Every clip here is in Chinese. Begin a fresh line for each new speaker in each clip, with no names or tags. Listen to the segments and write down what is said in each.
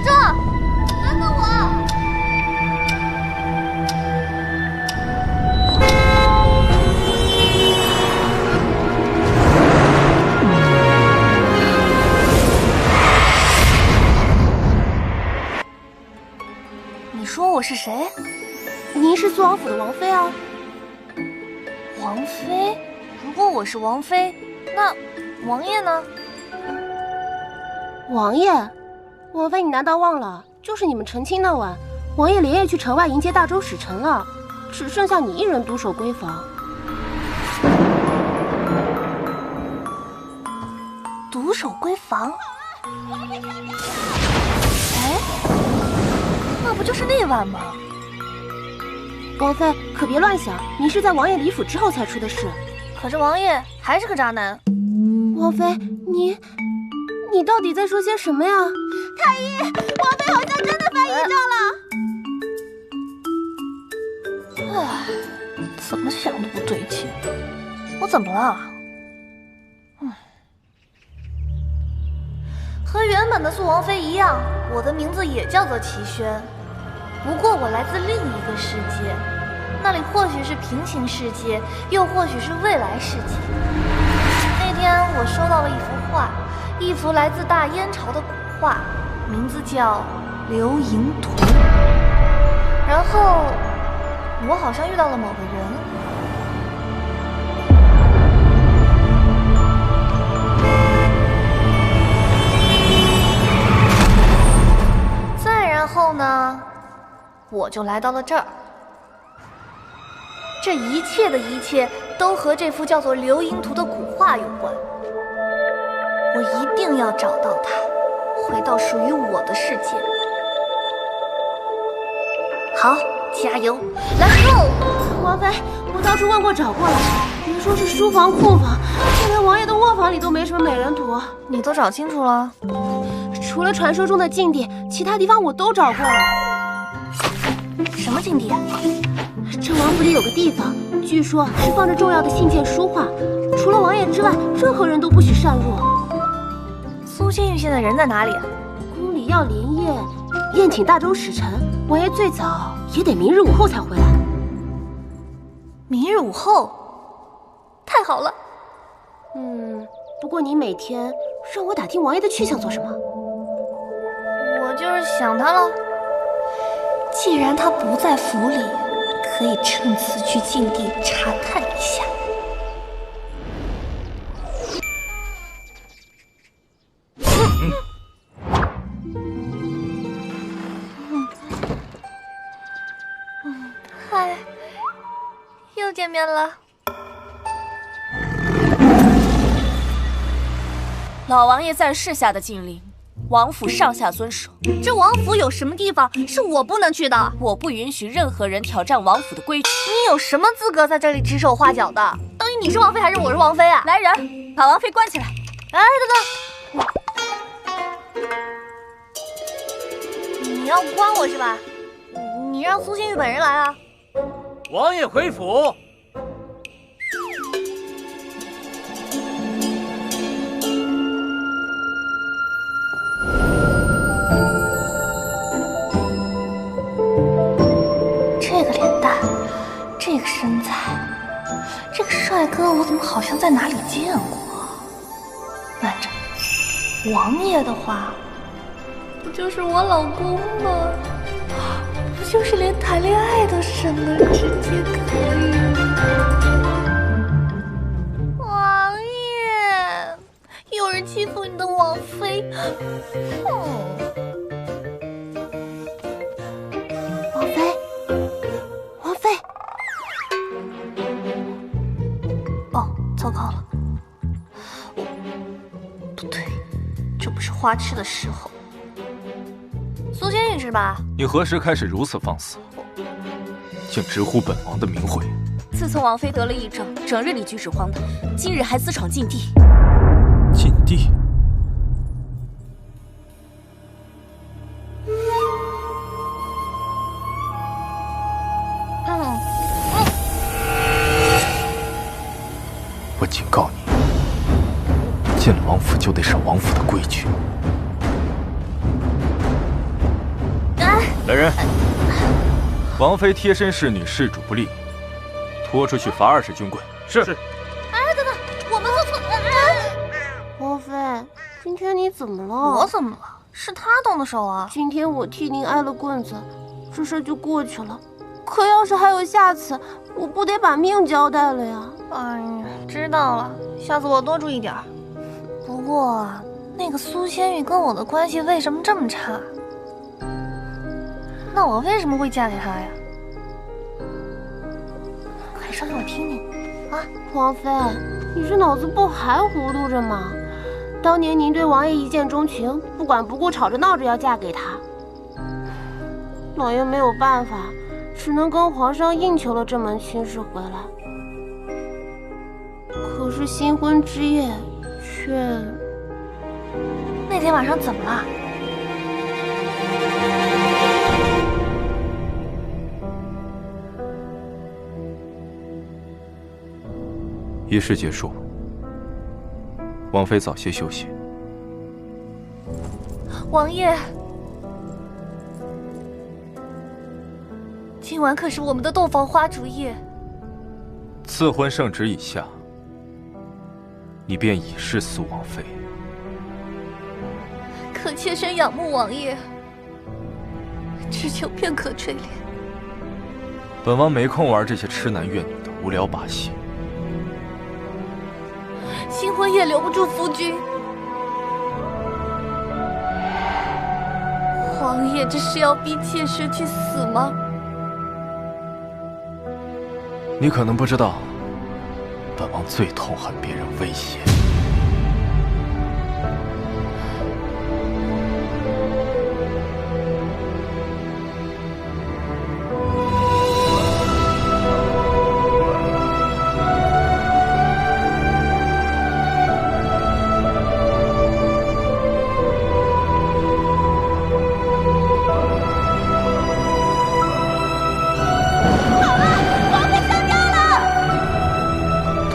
住！等等我！
你说我是谁？
您是苏王府的王妃啊。
王妃？如果我是王妃，那王爷呢？
王爷，王妃，你难道忘了？就是你们成亲那晚，王爷连夜去城外迎接大周使臣了，只剩下你一人独守闺房。
独守闺房？哎，那不就是那晚吗？
王妃可别乱想，您是在王爷离府之后才出的事。
可是王爷还是个渣男。
王妃，你到底在说些什么呀？太医，王妃好像真的犯遗诏了。
唉，怎么想都不对劲。我怎么了？和原本的素王妃一样，我的名字也叫做齐轩。不过我来自另一个世界，那里或许是平行世界，又或许是未来世界。那天我收到了一幅画，一幅来自大燕朝的古画，名字叫《流萤图》。然后我好像遇到了某个人。然后呢，我就来到了这儿。这一切的一切都和这幅叫做《流萤图》的古画有关。我一定要找到它，回到属于我的世界。好，加油 ，Let's go！
王妃，我到处问过找过了，别说是书房、库房，就连王爷的卧房里都没什么美人图。
你都找清楚了？
除了传说中的禁地，其他地方我都找过了。
什么禁地？
这王府里有个地方，据说是放着重要的信件、书画，除了王爷之外，任何人都不许擅入。
苏仙玉现在人在哪里？
宫里要连夜宴请大周使臣，王爷最早也得明日午后才回来。
明日午后？太好了。
不过你每天让我打听王爷的去向做什么？
我就是想他了。既然他不在府里，可以趁此去禁地查探一下。嗨，又见面了。
老王爷在世下的禁令，王府上下遵守。
这王府有什么地方是我不能去的？
我不允许任何人挑战王府的规矩。
你有什么资格在这里指手画脚的？到底你是王妃还是我是王妃啊？
来人，把王妃关起来！
哎，等等，你要关我是吧？你让苏仙玉本人来啊！
王爷回府。
这个脸蛋，这个身材，这个帅哥，我怎么好像在哪里见过？慢着，王爷的话，不就是我老公吗？不就是连谈恋爱都省了，直接可以了？王爷，有人欺负你的王妃，
王妃，王妃，
哦，糟糕了，不对，这不是花痴的时候。苏仙玉是吧？
你何时开始如此放肆，竟直呼本王的名讳？
自从王妃得了癔症，整日里举止荒唐，今日还私闯禁地。
禁地？我警告你，进了王府就得守王府的规矩。王妃贴身侍女事主不利，拖出去罚20军棍。
是。
哎，等等，我们做错。
王妃，今天你怎么了？
我怎么了？是他动的手啊！
今天我替您挨了棍子，这事就过去了。可要是还有下次，我不得把命交代了呀！
哎呀，知道了，下次我多注意点儿。不过，那个苏千玉跟我的关系为什么这么差？那我为什么会嫁给他呀？快说给我听听啊！
王妃，你是脑子不还糊涂着吗？当年您对王爷一见钟情，不管不顾吵着闹着要嫁给他，老爷没有办法，只能跟皇上硬求了这门亲事回来。可是新婚之夜却……
那天晚上怎么了？
仪式结束，王妃早些休息。
王爷，今晚可是我们的洞房花烛夜。
赐婚圣旨已下，你便已是苏王妃。
可妾身仰慕王爷，只求片刻垂怜。
本王没空玩这些痴男怨女的无聊把戏。
新婚夜留不住夫君，王爷这是要逼妾身去死吗？
你可能不知道，本王最痛恨别人威胁。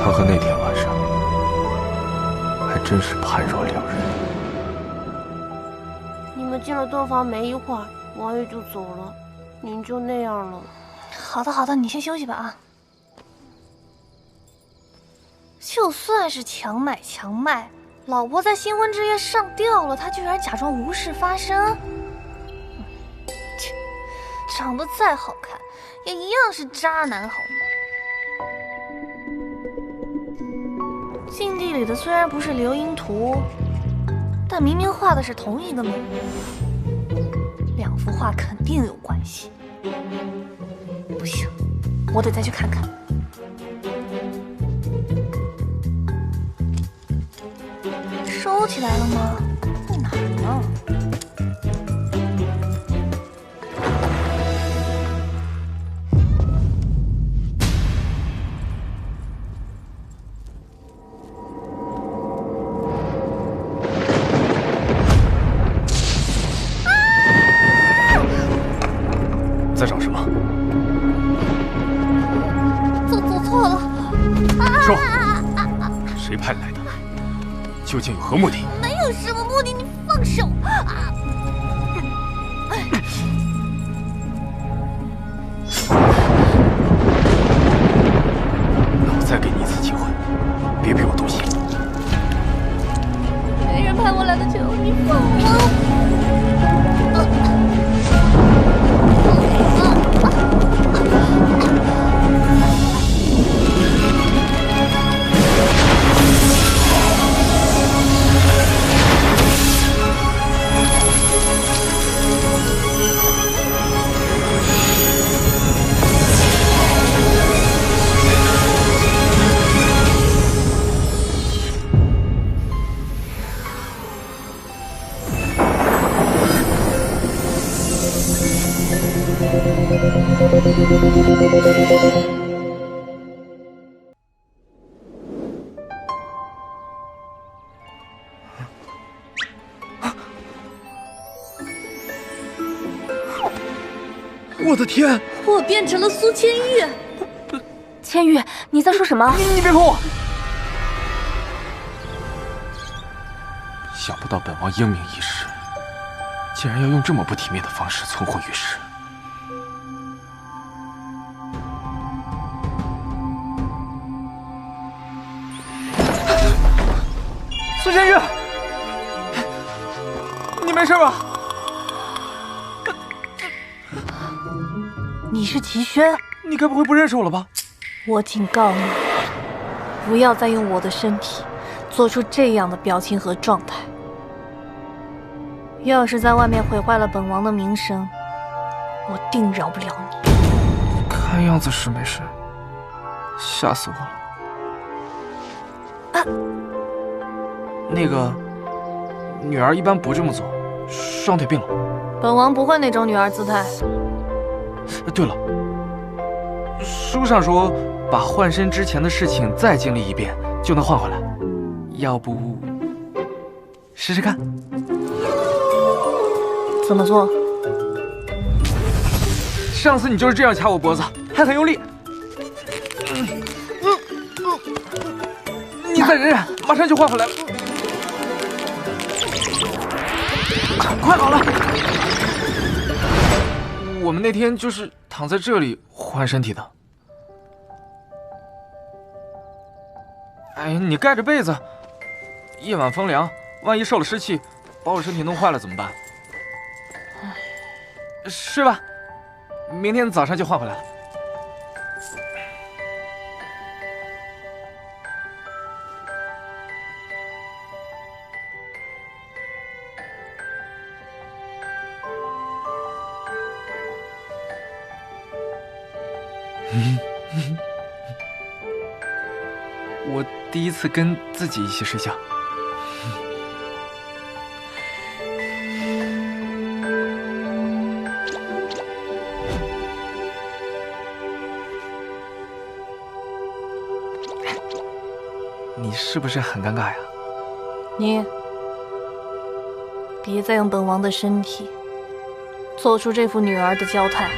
他和那天晚上还真是判若两人。
你们进了洞房没一会儿，王爷就走了，您就那样了。
好的好的，你先休息吧啊。就算是强买强卖，老婆在新婚之夜上吊了，他居然假装无事发生。切，长得再好看，也一样是渣男好吗？禁地里的虽然不是流萤图，但明明画的是同一个美人，两幅画肯定有关系。不行，我得再去看看。收起来了吗？在哪儿呢？
在找什么？
走错了。
说，谁派来的？究竟有何目的？
没有什么目的，你放手啊！
那我再给你一次机会，别逼我动心。
没人派我来的求你放我！
我的天！
我变成了苏千玉。
千玉，你在说什么？
你别碰我！
想不到本王英明一世，竟然要用这么不体面的方式存活于世。苏仙玉，你没事吧？
你是齐轩？
你该不会不认识我了吧？
我警告你，不要再用我的身体做出这样的表情和状态。要是在外面毁坏了本王的名声，我定饶不了你。
看样子是没事，吓死我了。那个女儿一般不这么做，双腿并拢。
本王不会那种女儿姿态。
对了，书上说把换身之前的事情再经历一遍就能换回来，要不试试看？
怎么做？
上次你就是这样掐我脖子，还很用力。你再忍忍，马上就换回来了。快好了！我们那天就是躺在这里换身体的。哎呀，你盖着被子，夜晚风凉，万一受了湿气，把我身体弄坏了怎么办？睡吧，明天早上就换回来了。我第一次跟自己一起睡觉。你是不是很尴尬呀？
你别再用本王的身体做出这副女儿的娇态。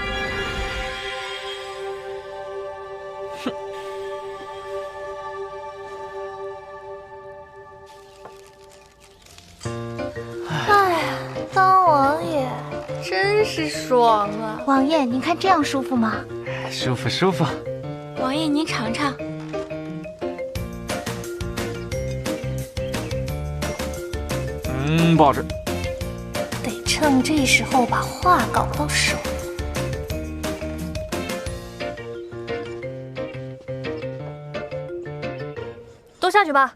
哎呀，当王爷真是爽啊！
王爷，您看这样舒服吗？
舒服舒服。
王爷您尝尝。
不好吃。
得趁这时候把话搞到手。都下去吧。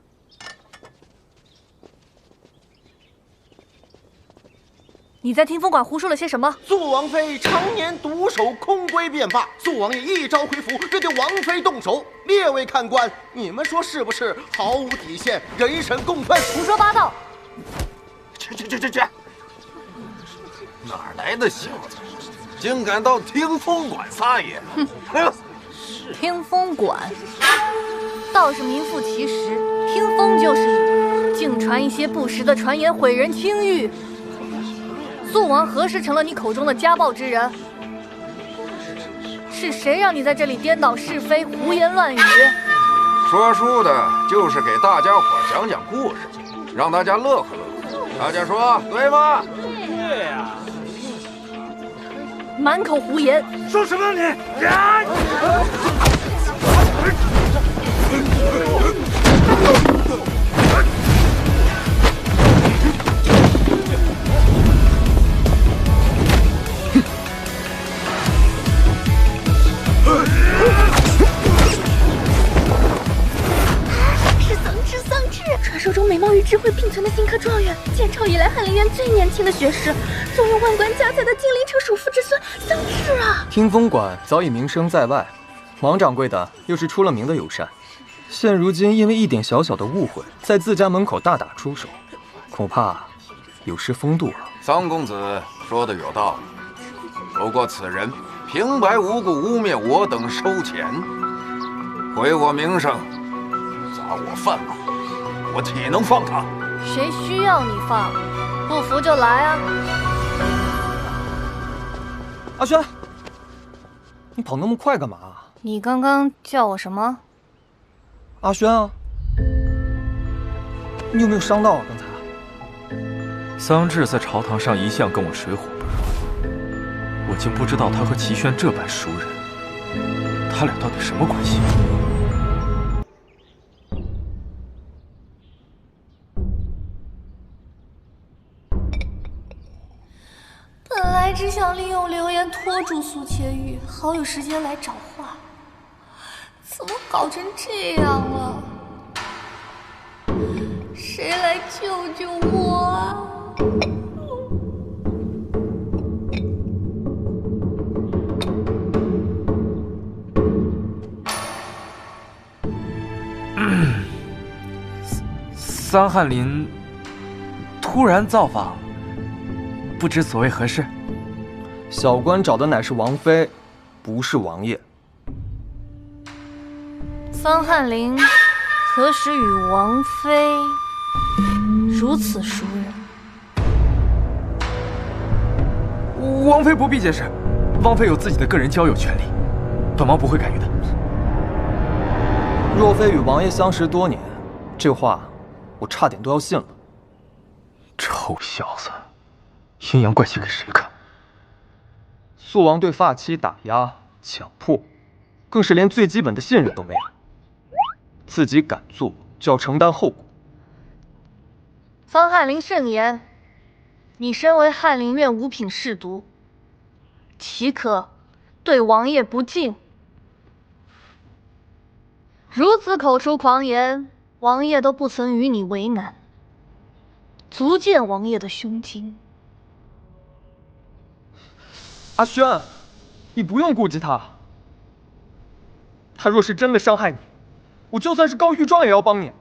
你在听风馆胡说了些什么？
肃王妃常年独守空闺便罢，肃王爷一朝回府，就对王妃动手。列位看官，你们说是不是毫无底线，人神共愤？
胡说八道！
去！哪来的小子，竟敢到听风馆撒野？哼！
听风馆倒是名副其实，听风就是雨，净传一些不实的传言，毁人清誉。肃王何时成了你口中的家暴之人？是谁让你在这里颠倒是非、胡言乱语？
说书的就是给大家伙讲讲故事，让大家乐呵乐呵。大家说对吗？
对呀。
满口胡言！
说什么你？
传说中美貌与智慧并存的新科状元，建朝以来翰林院最年轻的学士，纵有万贯家财的金陵城属父之孙桑稚啊！
听风馆早已名声在外，王掌柜的又是出了名的友善，现如今因为一点小小的误会，在自家门口大打出手，恐怕有失风度啊。
桑公子说的有道理，不过此人平白无故污蔑我等收钱，毁我名声，砸我饭碗，我岂能放他？
谁需要你放？不服就来啊！
阿轩，你跑那么快干嘛？
你刚刚叫我什么？
阿轩啊，你有没有伤到啊？刚才？
桑稚在朝堂上一向跟我水火不容，我竟不知道他和齐轩这般熟人，他俩到底什么关系？
来只想利用流言拖住苏千玉，好有时间来找话，怎么搞成这样了？谁来救救我啊！
桑翰林突然造访，不知所谓何事。
小官找的乃是王妃，不是王爷。
桑翰林何时与王妃如此熟人？
王妃不必解释，王妃有自己的个人交友权利，本王不会干预的。
若非与王爷相识多年，这话我差点都要信了。
臭小子，阴阳怪气给谁看？
肃王对发妻打压、强迫，更是连最基本的信任都没有，自己敢做就要承担后果。
桑翰林慎言，你身为翰林院五品侍读，岂可对王爷不敬？如此口出狂言，王爷都不曾与你为难，足见王爷的胸襟。
阿轩，你不用顾及他。他若是真的伤害你，我就算是告御状也要帮你。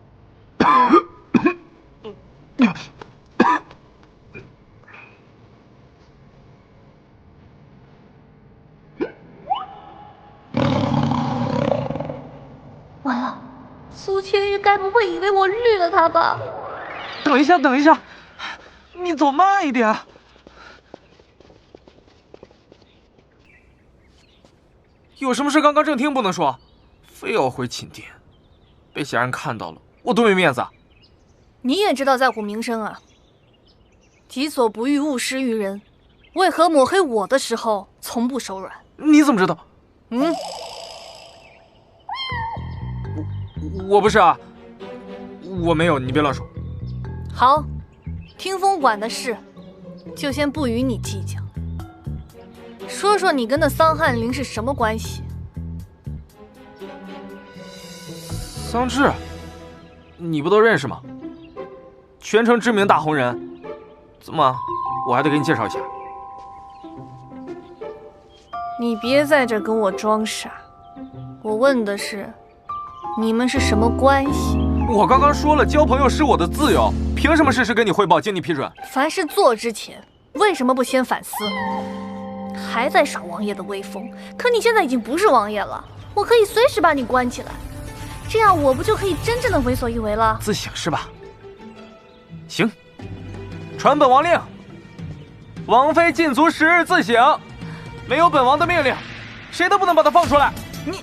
完了，苏千玉该不会以为我绿了他吧？
等一下，等一下，你走慢一点。有什么事刚刚正厅不能说，非要回寝殿，被侠人看到了，我多没面子啊！
你也知道在乎名声啊。己所不欲，勿施于人。为何抹黑我的时候从不手软？
你怎么知道？我不是啊，我没有，你别乱说。
好，听风馆的事就先不与你计较。说说你跟那桑翰林是什么关系？
桑稚，你不都认识吗？全城知名大红人，怎么我还得给你介绍一下？
你别在这跟我装傻，我问的是，你们是什么关系？
我刚刚说了，交朋友是我的自由，凭什么事事跟你汇报，经你批准？
凡事做之前，为什么不先反思？还在耍王爷的威风，可你现在已经不是王爷了，我可以随时把你关起来，这样我不就可以真正的为所欲为了？
自省是吧？行，传本王令，王妃禁足10日自省，没有本王的命令，谁都不能把她放出来。你。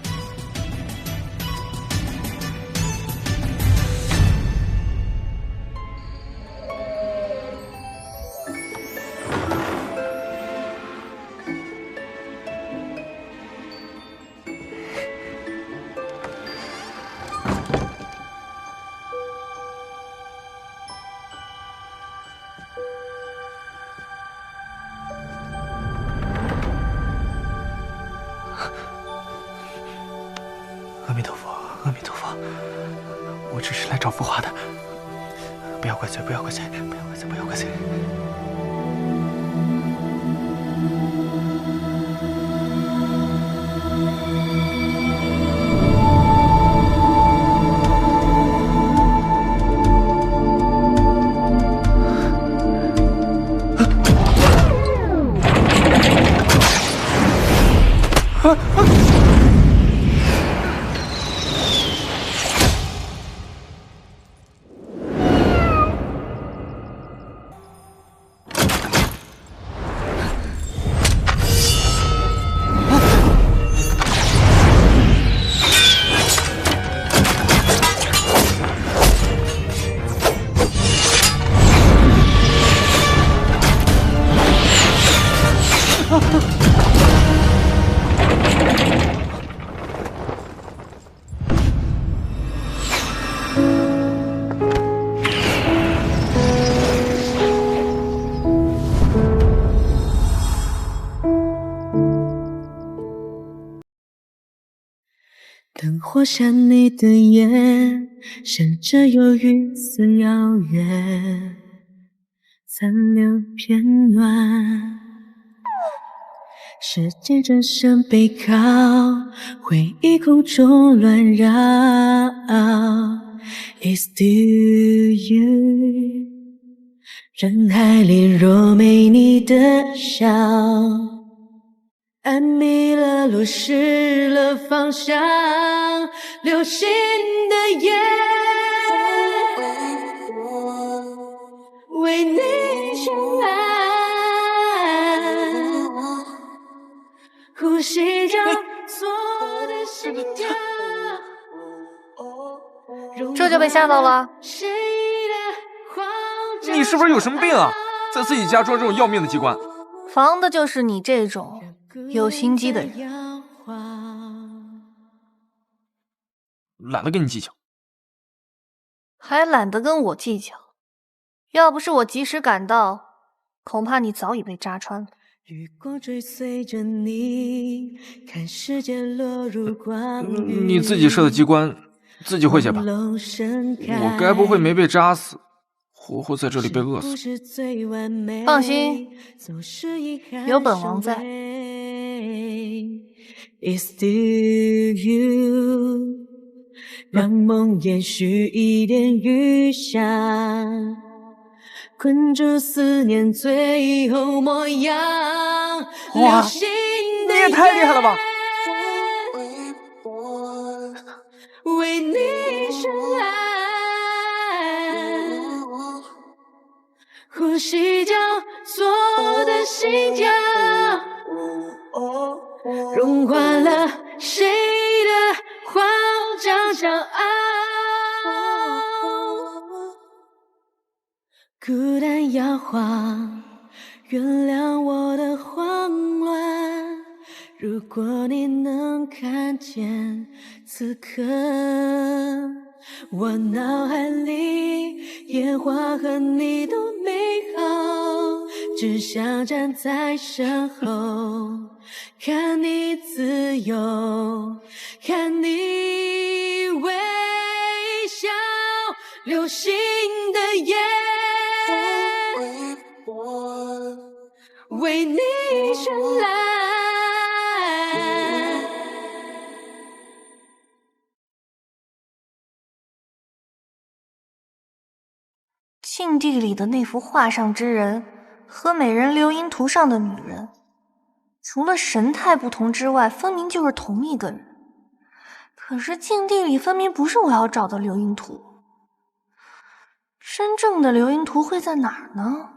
阿弥陀佛，阿弥陀佛，我只是来找福华的，不要怪罪，不要怪罪，不要怪罪，不要怪罪。
灯火下你的眼，闪着忧郁似遥远，残留片段。时间正向背靠，回忆空中乱绕。It's still you， 人海里若没你的笑，爱迷了路，失了方向，流星的夜，为你绚烂。呼吸着错的心跳，
这就被吓到了？
你是不是有什么病啊？在自己家装这种要命的机关？
防的就是你这种有心机的人。
懒得跟你计较，
还懒得跟我计较。要不是我及时赶到，恐怕你早已被扎穿了。
余光追随着你，看世界落入光晕。
你自己设的机关，自己会解吧？我该不会没被扎死，活活在这里被饿死？
放心，有本王在。
It's still you， 让梦延续一点余香。困住思念最后模样。
哇，你也太厉害了吧！
为你绚烂，呼吸着错的心跳，融化了谁的慌张骄傲。孤单摇晃，原谅我的慌乱。如果你能看见此刻我脑海里烟花和你的美好，只想站在身后，看你自由，看你微笑，流星的夜。为你绚烂。
禁地里的那幅画上之人和美人流萤图上的女人，除了神态不同之外，分明就是同一个人。可是禁地里分明不是我要找的流萤图，真正的流萤图会在哪儿呢？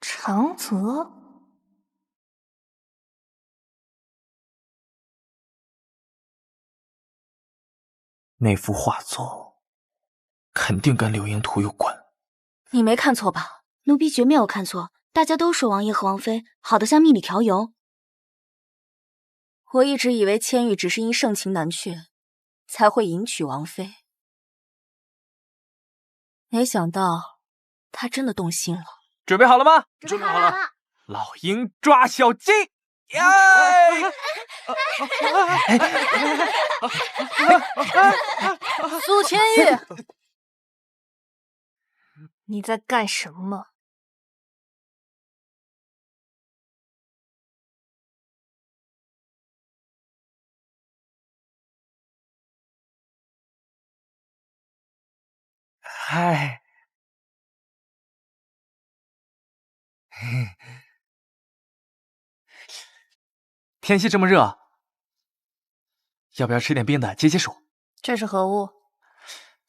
长泽，
那幅画作肯定跟流萤图有关。
你没看错吧？
奴婢绝没有看错，大家都说王爷和王妃好得像蜜里调油。
我一直以为千玉只是因盛情难却，才会迎娶王妃，没想到他真的动心了。
准备好了吗？
准备好了。
老鹰抓小鸡！耶！
苏千玉，你在干什么？
嗨，天气这么热，要不要吃点冰的解解暑？
这是何物？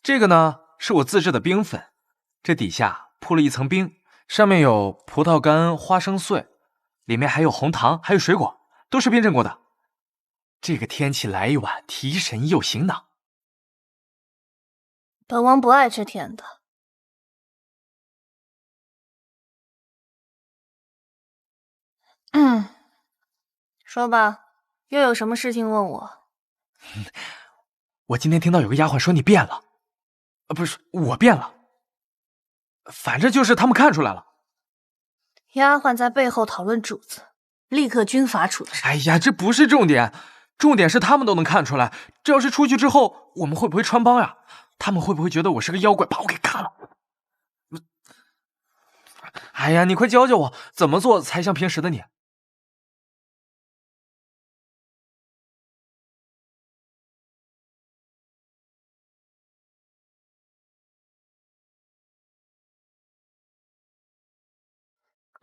这个呢，是我自制的冰粉，这底下铺了一层冰，上面有葡萄干、花生碎，里面还有红糖，还有水果，都是冰镇过的。这个天气来一碗，提神又醒脑。
本王不爱吃甜的。说吧，又有什么事情问我？
我今天听到有个丫鬟说你变了，不是我变了，反正就是他们看出来了。
丫鬟在背后讨论主子，立刻军法处置。
哎呀，这不是重点，重点是他们都能看出来，这要是出去之后，我们会不会穿帮呀？他们会不会觉得我是个妖怪，把我给砍了？哎呀，你快教教我，怎么做才像平时的你？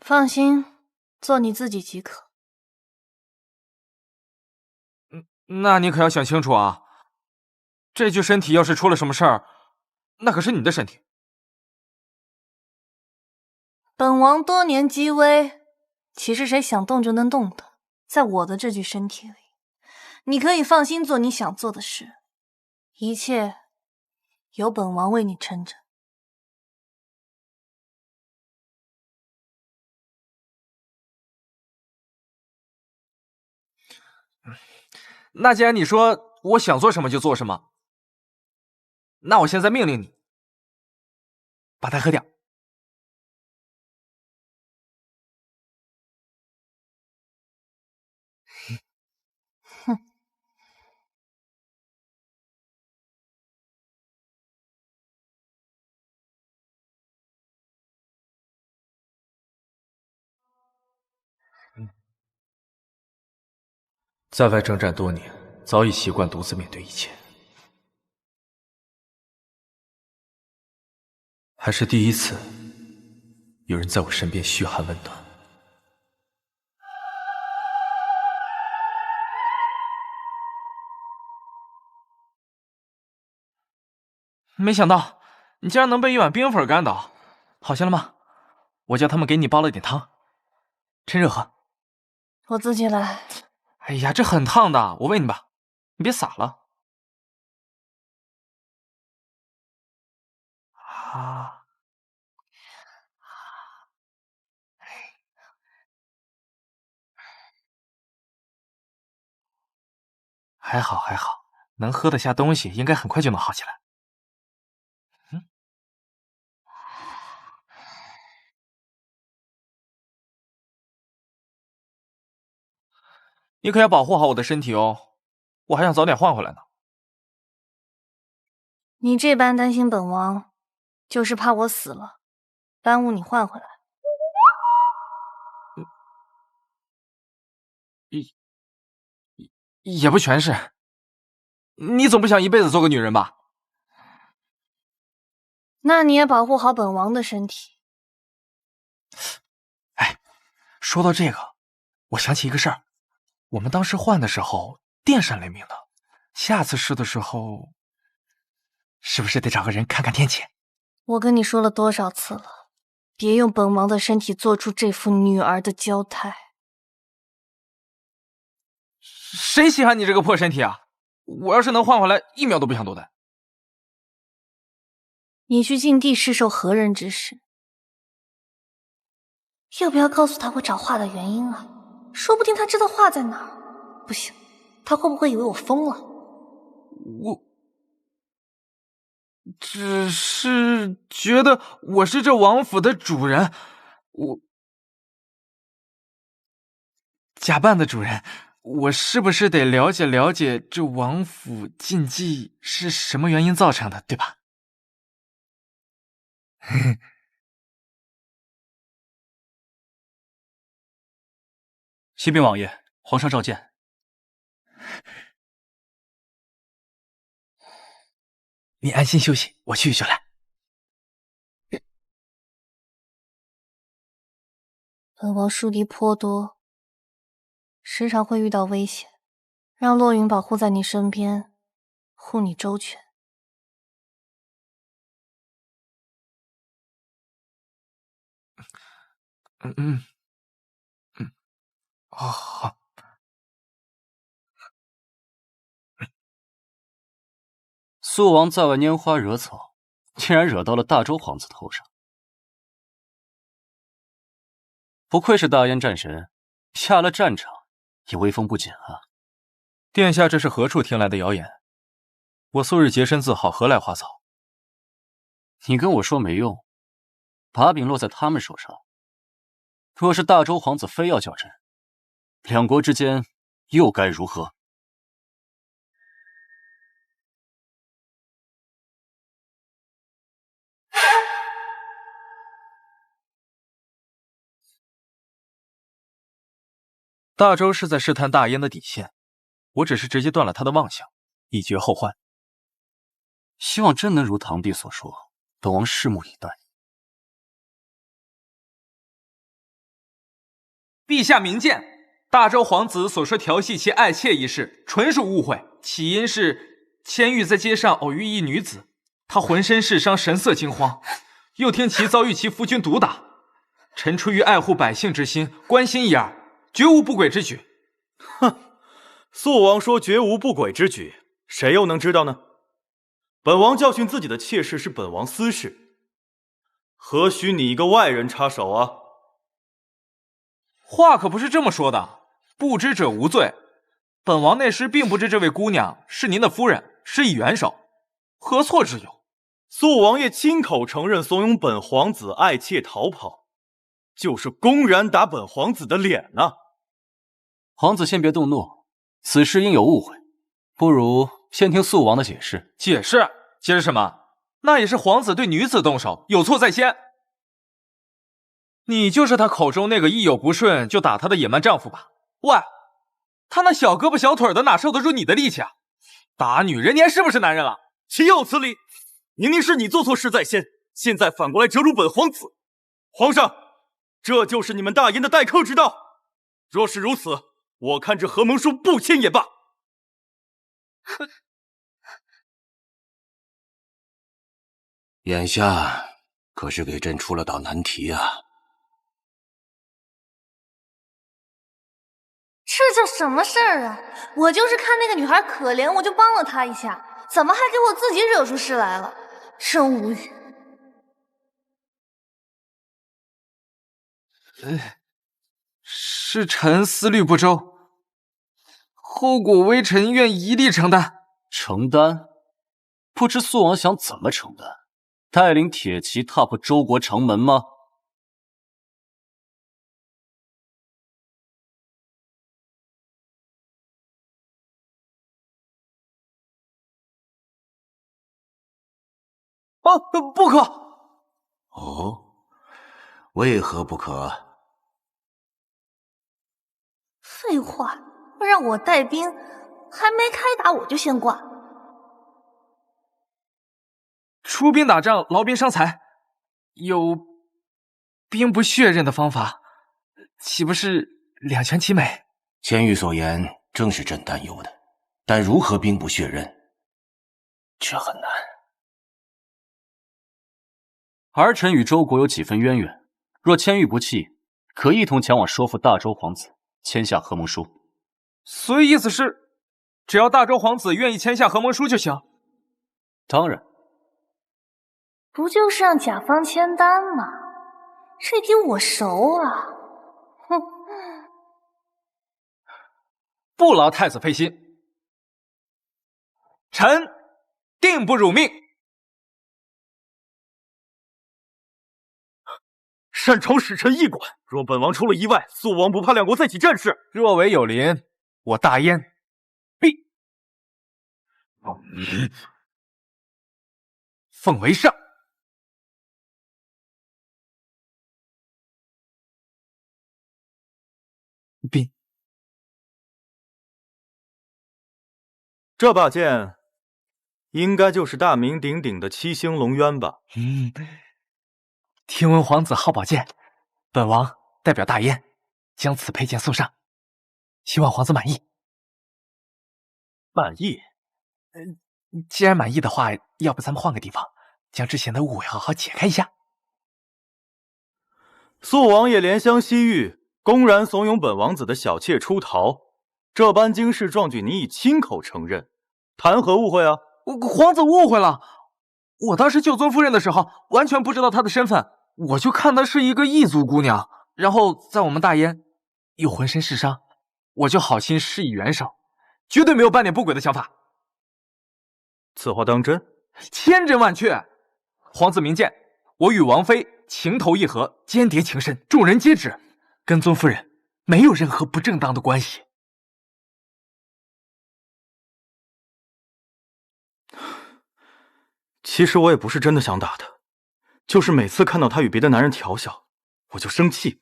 放心，做你自己即可。
那你可要想清楚啊！这具身体要是出了什么事儿，那可是你的身体。
本王多年积威，岂是谁想动就能动的？在我的这具身体里，你可以放心做你想做的事，一切由本王为你撑着。
那既然你说我想做什么就做什么，那我现在命令你，把它喝掉。
哼。
在外征战多年，早已习惯独自面对一切，还是第一次有人在我身边嘘寒问暖。没想到你竟然能被一碗冰粉干倒，好些了吗？我叫他们给你煲了点汤，趁热喝。
我自己来。
哎呀，这很烫的，我喂你吧，你别洒了。啊，还好还好，能喝得下东西，应该很快就能好起来。你可要保护好我的身体哦，我还想早点换回来呢。
你这般担心本王，就是怕我死了，耽误你换回来。
也不全是，你总不想一辈子做个女人吧？
那你也保护好本王的身体。
哎，说到这个，我想起一个事儿，我们当时换的时候电闪雷鸣的，下次试的时候，是不是得找个人看看天气？
我跟你说了多少次了，别用本王的身体做出这副女儿的娇态。
谁稀罕你这个破身体啊？我要是能换回来，1秒都不想多待。
你去禁地是受何人指使？要不要告诉他我找画的原因啊？说不定他知道画在哪儿。不行，他会不会以为我疯了？
我只是觉得我是这王府的主人，我假扮的主人，我是不是得了解了解这王府禁忌是什么原因造成的，对吧？
启禀王爷，皇上召见。
你安心休息，我去就来。
本王树敌颇多，时常会遇到危险，让洛云保护在你身边，护你周全。
好。
苏王在外拈花惹草，竟然惹到了大周皇子头上。不愧是大燕战神，下了战场也威风不减啊！
殿下这是何处听来的谣言？我素日洁身自好，何来花草？
你跟我说没用，把柄落在他们手上。若是大周皇子非要较真，两国之间又该如何？
大周是在试探大燕的底线，我只是直接断了他的妄想，以绝后患。
希望真能如堂弟所说，本王拭目以待。
陛下明鉴，大周皇子所说调戏其爱妾一事，纯属误会。起因是千玉在街上偶遇一女子，她浑身是伤，神色惊慌，又听其遭遇其夫君毒打。臣出于爱护百姓之心，关心一二，绝无不轨之举。
哼，肃王说绝无不轨之举，谁又能知道呢？本王教训自己的妾室是本王私事，何须你一个外人插手啊？
话可不是这么说的，不知者无罪。本王那时并不知这位姑娘是您的夫人，是以元首，何错之有？
肃王爷亲口承认怂恿本皇子爱妾逃跑，就是公然打本皇子的脸呢。
皇子先别动怒，此事应有误会，不如先听肃王的解释。
解释什么？那也是皇子对女子动手，有错在先。你就是他口中那个一有不顺就打他的野蛮丈夫吧？喂，他那小胳膊小腿的哪受得住你的力气啊？打女人你还是不是男人了？
岂有此理！明明是你做错事在先，现在反过来折辱本皇子。皇上，这就是你们大燕的待客之道。若是如此，我看这何蒙叔不签也罢。
眼下可是给朕出了道难题啊！
这叫什么事儿啊？我就是看那个女孩可怜，我就帮了她一下，怎么还给我自己惹出事来了？真无语。
是臣思虑不周，后果微臣愿一力承担。
承担？不知肃王想怎么承担？带领铁骑踏破周国城门吗？
不可！
哦，为何不可？
废话，让我带兵，还没开打我就先挂。
出兵打仗，劳兵伤财，有兵不血刃的方法，岂不是两全其美？
千玉所言正是朕担忧的，但如何兵不血刃，却很难。
儿臣与周国有几分渊源，若千玉不弃，可一同前往说服大周皇子签下和盟书。
所以意思是，只要大周皇子愿意签下和盟书就行。
当然。
不就是让甲方签单吗？这题我熟啊！哼，
不劳太子费心，臣定不辱命。
擅闯使臣驿馆，若本王出了意外，肃王不怕两国再起战事。
若为有临，我大燕必奉为上。兵，
这把剑应该就是大名鼎鼎的七星龙渊吧？
听闻皇子好宝剑，本王代表大燕将此佩剑送上，希望皇子满意。
满意？
既然满意的话，要不咱们换个地方，将之前的误会好好解开一下。
肃王爷怜香惜玉，公然怂恿本王子的小妾出逃，这般惊世壮举，你已亲口承认，谈何误会啊？
皇子误会了，我当时救尊夫人的时候，完全不知道她的身份，我就看她是一个异族姑娘，然后在我们大燕又浑身是伤，我就好心施以援手，绝对没有半点不轨的想法。
此话当真？
千真万确。皇子明鉴，我与王妃情投意合，间谍情深，众人皆知。跟尊夫人没有任何不正当的关系。
其实我也不是真的想打他，就是每次看到他与别的男人调笑，我就生气。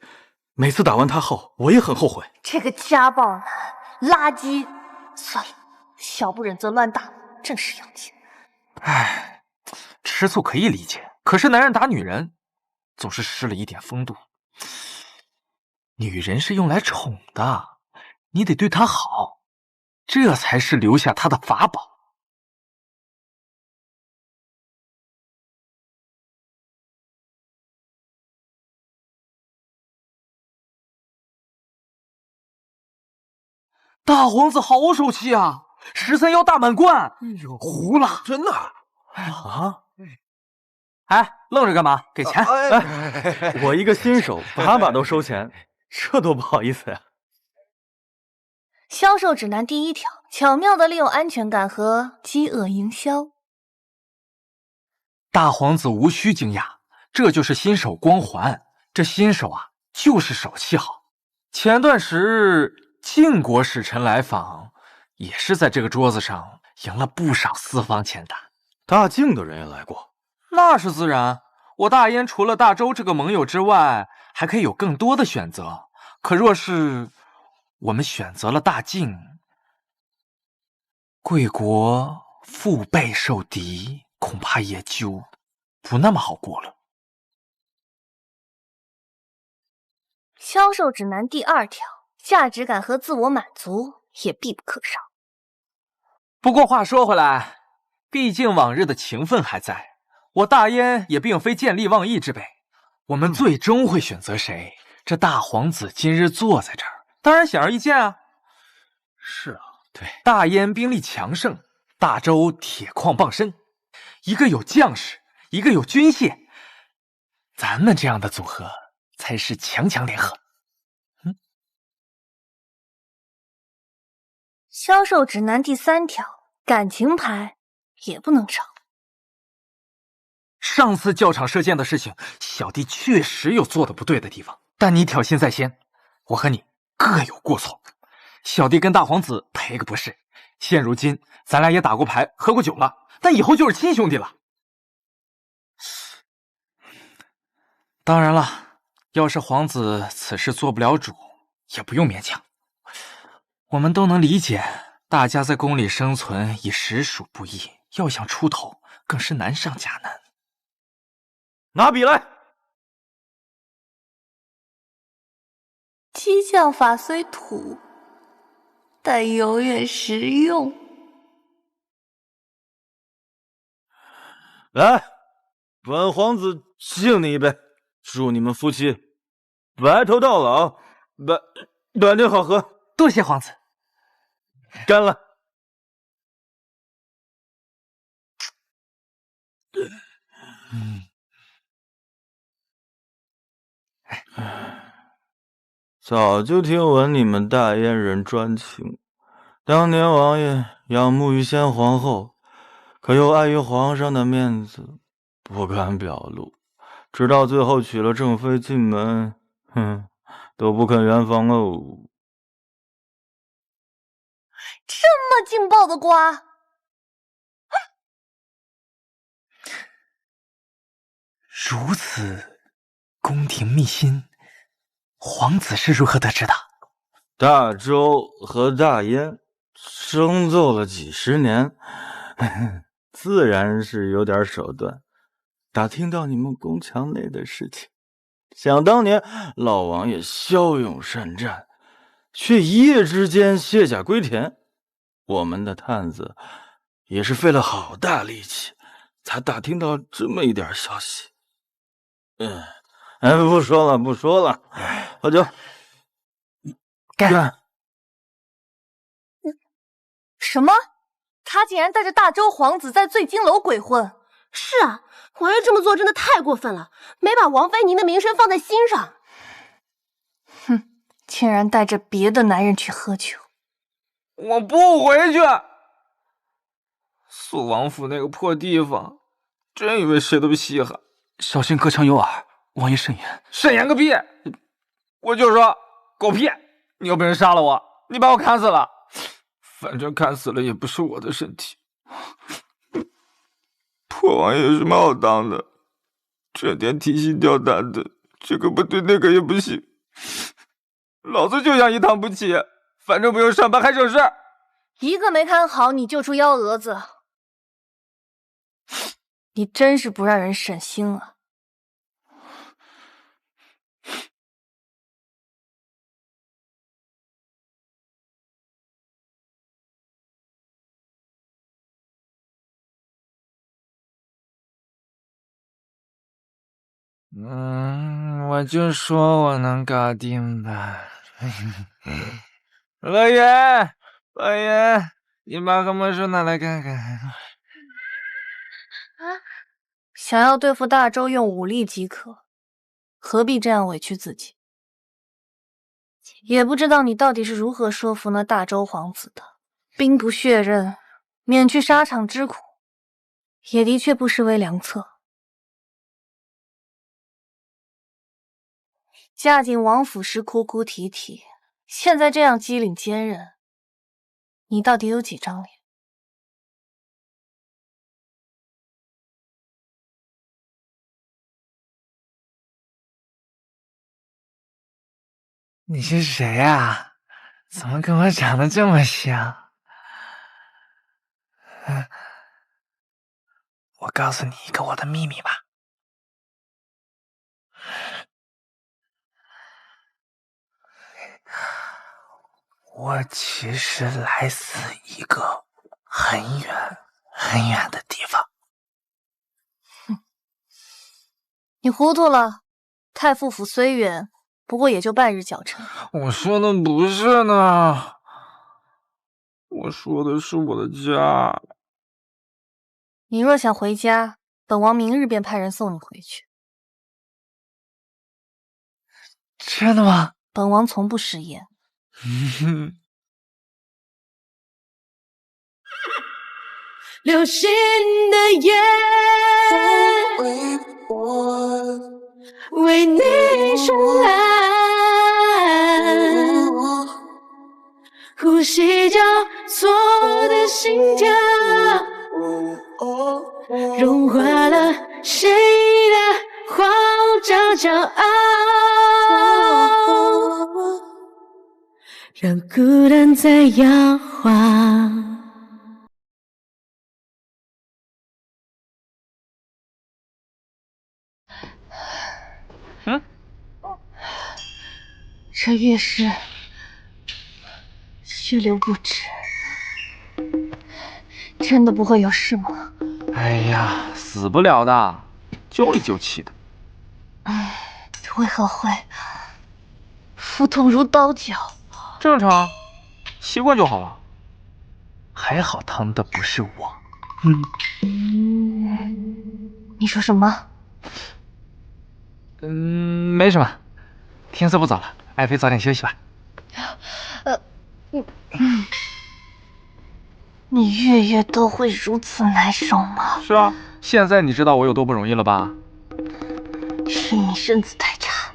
每次打完他后，我也很后悔。
这个家暴男，垃圾！算了，小不忍则乱大，真是洋气。
唉，吃醋可以理解，可是男人打女人，总是失了一点风度。女人是用来宠的，你得对她好，这才是留下她的法宝。大皇子好手气啊！13妖大满贯，糊了，
真的
啊！哎，愣着干嘛？给钱！
我一个新手，把都收钱，这多不好意思呀！
销售指南第1条：巧妙地利用安全感和饥饿营销。
大皇子无需惊讶，这就是新手光环。这新手啊，就是手气好。前段时日。晋国使臣来访，也是在这个桌子上赢了不少私房钱的。
大晋的人也来过，
那是自然。我大燕除了大周这个盟友之外，还可以有更多的选择。可若是我们选择了大晋，贵国腹背受敌，恐怕也就不那么好过了。
销售指南第2条。价值感和自我满足也必不可少。
不过话说回来，毕竟往日的情分还在，我大燕也并非见利忘义之辈。我们最终会选择谁？这大皇子今日坐在这儿，当然显而易见啊。
是啊，
对，大燕兵力强盛，大周铁矿傍身，一个有将士，一个有军械，咱们这样的组合才是强强联合。
销售指南第3条：感情牌也不能少。
上次教场射箭的事情，小弟确实有做的不对的地方，但你挑衅在先，我和你各有过错。小弟跟大皇子赔个不是。现如今咱俩也打过牌，喝过酒了，但以后就是亲兄弟了。当然了，要是皇子此事做不了主，也不用勉强。我们都能理解，大家在宫里生存已实属不易，要想出头更是难上加难。
拿笔来。
激将法虽土，但永远实用。
来，本皇子敬你一杯，祝你们夫妻白头到老，百年好合。
多谢皇子。
干了。早就听闻你们大燕人专情，当年王爷仰慕于先皇后，可又碍于皇上的面子，不敢表露，直到最后娶了正妃进门，都不肯圆房哦。
这么劲爆的瓜，
如此宫廷秘辛，皇子是如何得知的？
大周和大燕生奏了几十年，自然是有点手段。打听到你们宫墙内的事情，想当年老王爷骁勇善战，却一夜之间卸甲归田。我们的探子也是费了好大力气，才打听到这么一点消息。不说了，喝酒。干！
什么？他竟然带着大周皇子在醉金楼鬼混？
是啊，王爷这么做真的太过分了，没把王妃您的名声放在心上。
哼，竟然带着别的男人去喝酒。
我不回去。肃王府那个破地方，真以为谁都稀罕？小心隔墙有耳，王爷慎言。慎言个屁！我就说狗屁！你有本事杀了我，你把我砍死了，反正砍死了也不是我的身体。破王爷有什么好当的？整天提心吊胆的，这个不对那个也不行。老子就想一趟不起，反正不用上班还省事。
一个没看好，你就出幺蛾子，你真是不让人省心啊！
我就说我能搞定吧。乐园，乐园，你把和魔术拿来看看。
想要对付大周，用武力即可，何必这样委屈自己？也不知道你到底是如何说服那大周皇子的。兵不血刃，免去沙场之苦，也的确不失为良策。嫁进王府时哭哭啼啼，现在这样机灵坚韧，你到底有几张脸？
你是谁啊？怎么跟我长得这么像？我告诉你一个我的秘密吧。我其实来自一个很远很远的地方。
你糊涂了，太傅府虽远，不过也就半日脚程。
我说的不是呢，我说的是我的家。
你若想回家，本王明日便派人送你回去。
真的吗？
本王从不食言。
流星的夜，为你绚烂，呼吸交错的心跳，融化了谁的慌张骄傲，让孤单在摇晃。
这越是血流不止，真的不会有事吗？
哎呀，死不了的，揪里揪气的。
为何会腹痛如刀绞？
正常，习惯就好了。还好疼的不是我。
你说什么？
没什么。天色不早了，爱妃早点休息吧。
你月月都会如此难受吗？
是啊，现在你知道我有多不容易了吧？
是你身子太差。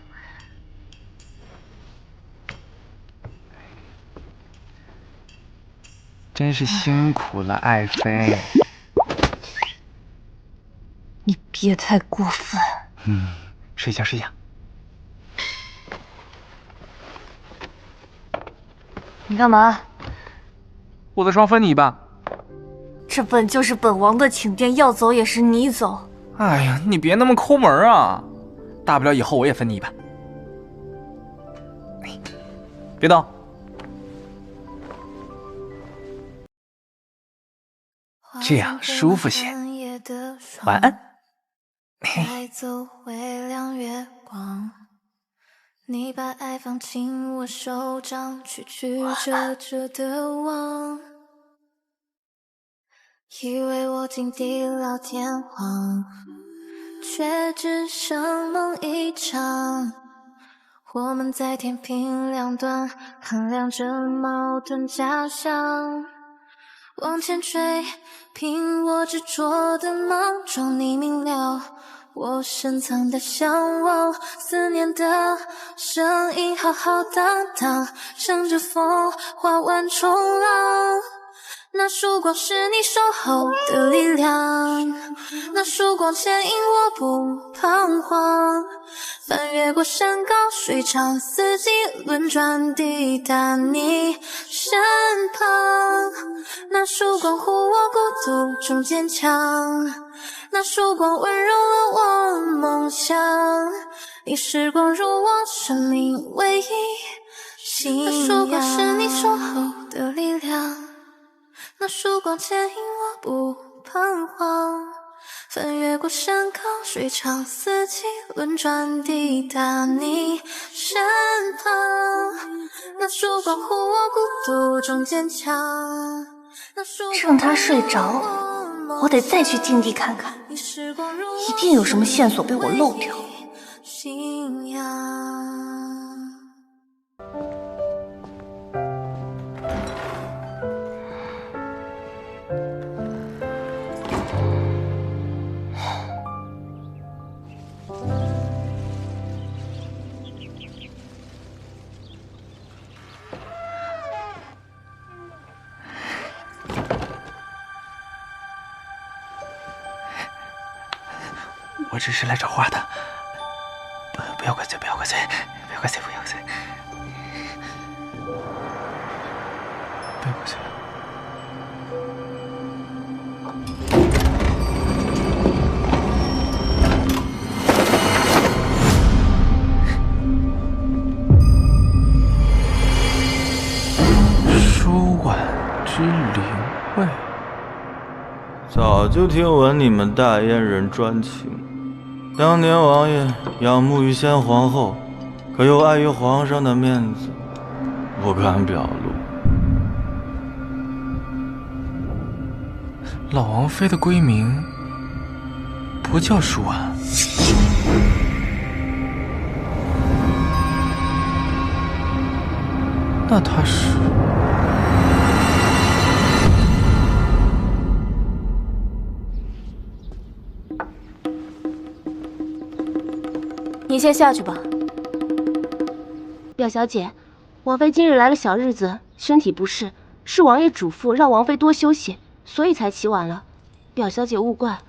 真是辛苦了，爱妃。
你别太过分。
睡觉睡觉。
你干嘛？
我的床分你一半。
这本就是本王的请殿，要走也是你走。
哎呀，你别那么抠门啊！大不了以后我也分你一半。别动。这样舒服些。晚安。
带走微亮月光，你把爱放进我手掌，曲曲折折的望，以为我尽地老天荒，却只剩梦一场。我们在天平两端衡量着矛盾假象，往前追，凭我执着的莽撞，你明了我深藏的向往，思念的声音浩浩荡荡，乘着风划万重浪。那束光是你守候的力量，那束光牵引我不彷徨，翻越过山高水长，四季轮转抵达你身旁。那束光护我孤独中坚强，那束光温柔了我梦想，你时光如我生命唯一信仰。那束光是你守候的力量，那束光牵引我不彷徨，翻越过山高水长，四季轮转抵达你身旁。那束光护我孤独中坚强，
趁他睡着，我得再去禁地看看，一定有什么线索被我漏掉。
信仰。
我只是来找花的，不要怪罪，不要怪罪，不要怪罪，不要怪罪，不要怪罪。舒婉之灵位，
早就听闻你们大燕人专情。当年王爷仰慕于先皇后，可又碍于皇上的面子，不敢表露。
老王妃的闺名不叫舒婉，那她是？
你先下去吧。
表小姐，王妃今日来了小日子，身体不适，是王爷嘱咐让王妃多休息，所以才起晚了。表小姐勿怪，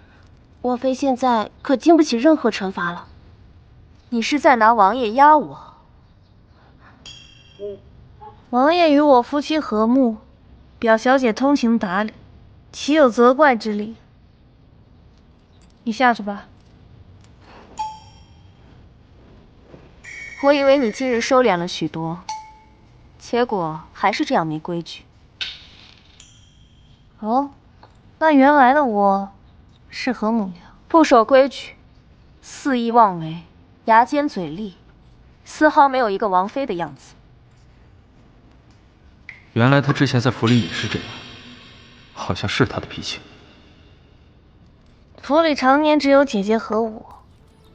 王妃现在可经不起任何惩罚了。
你是在拿王爷压我？
王爷与我夫妻和睦，表小姐通情达理，岂有责怪之理？你下去吧。
我以为你今日收敛了许多，结果还是这样没规矩。
哦，那原来的我是何模样？
不守规矩，肆意妄为，牙尖嘴利，丝毫没有一个王妃的样子。
原来他之前在府里也是这样，好像是他的脾气。
府里常年只有姐姐和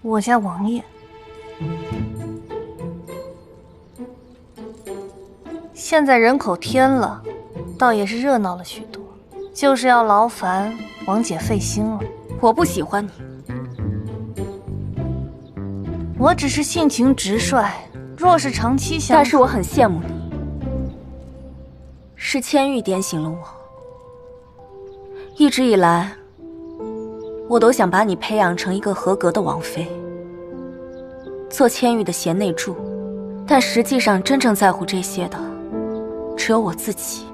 我家王爷。现在人口添了，倒也是热闹了许多，就是要劳烦王姐费心了。
我不喜欢你，
我只是性情直率，若是长期相处，
但是我很羡慕你。是千玉点醒了我，一直以来，我都想把你培养成一个合格的王妃，做千玉的贤内助，但实际上真正在乎这些的，只有我自己。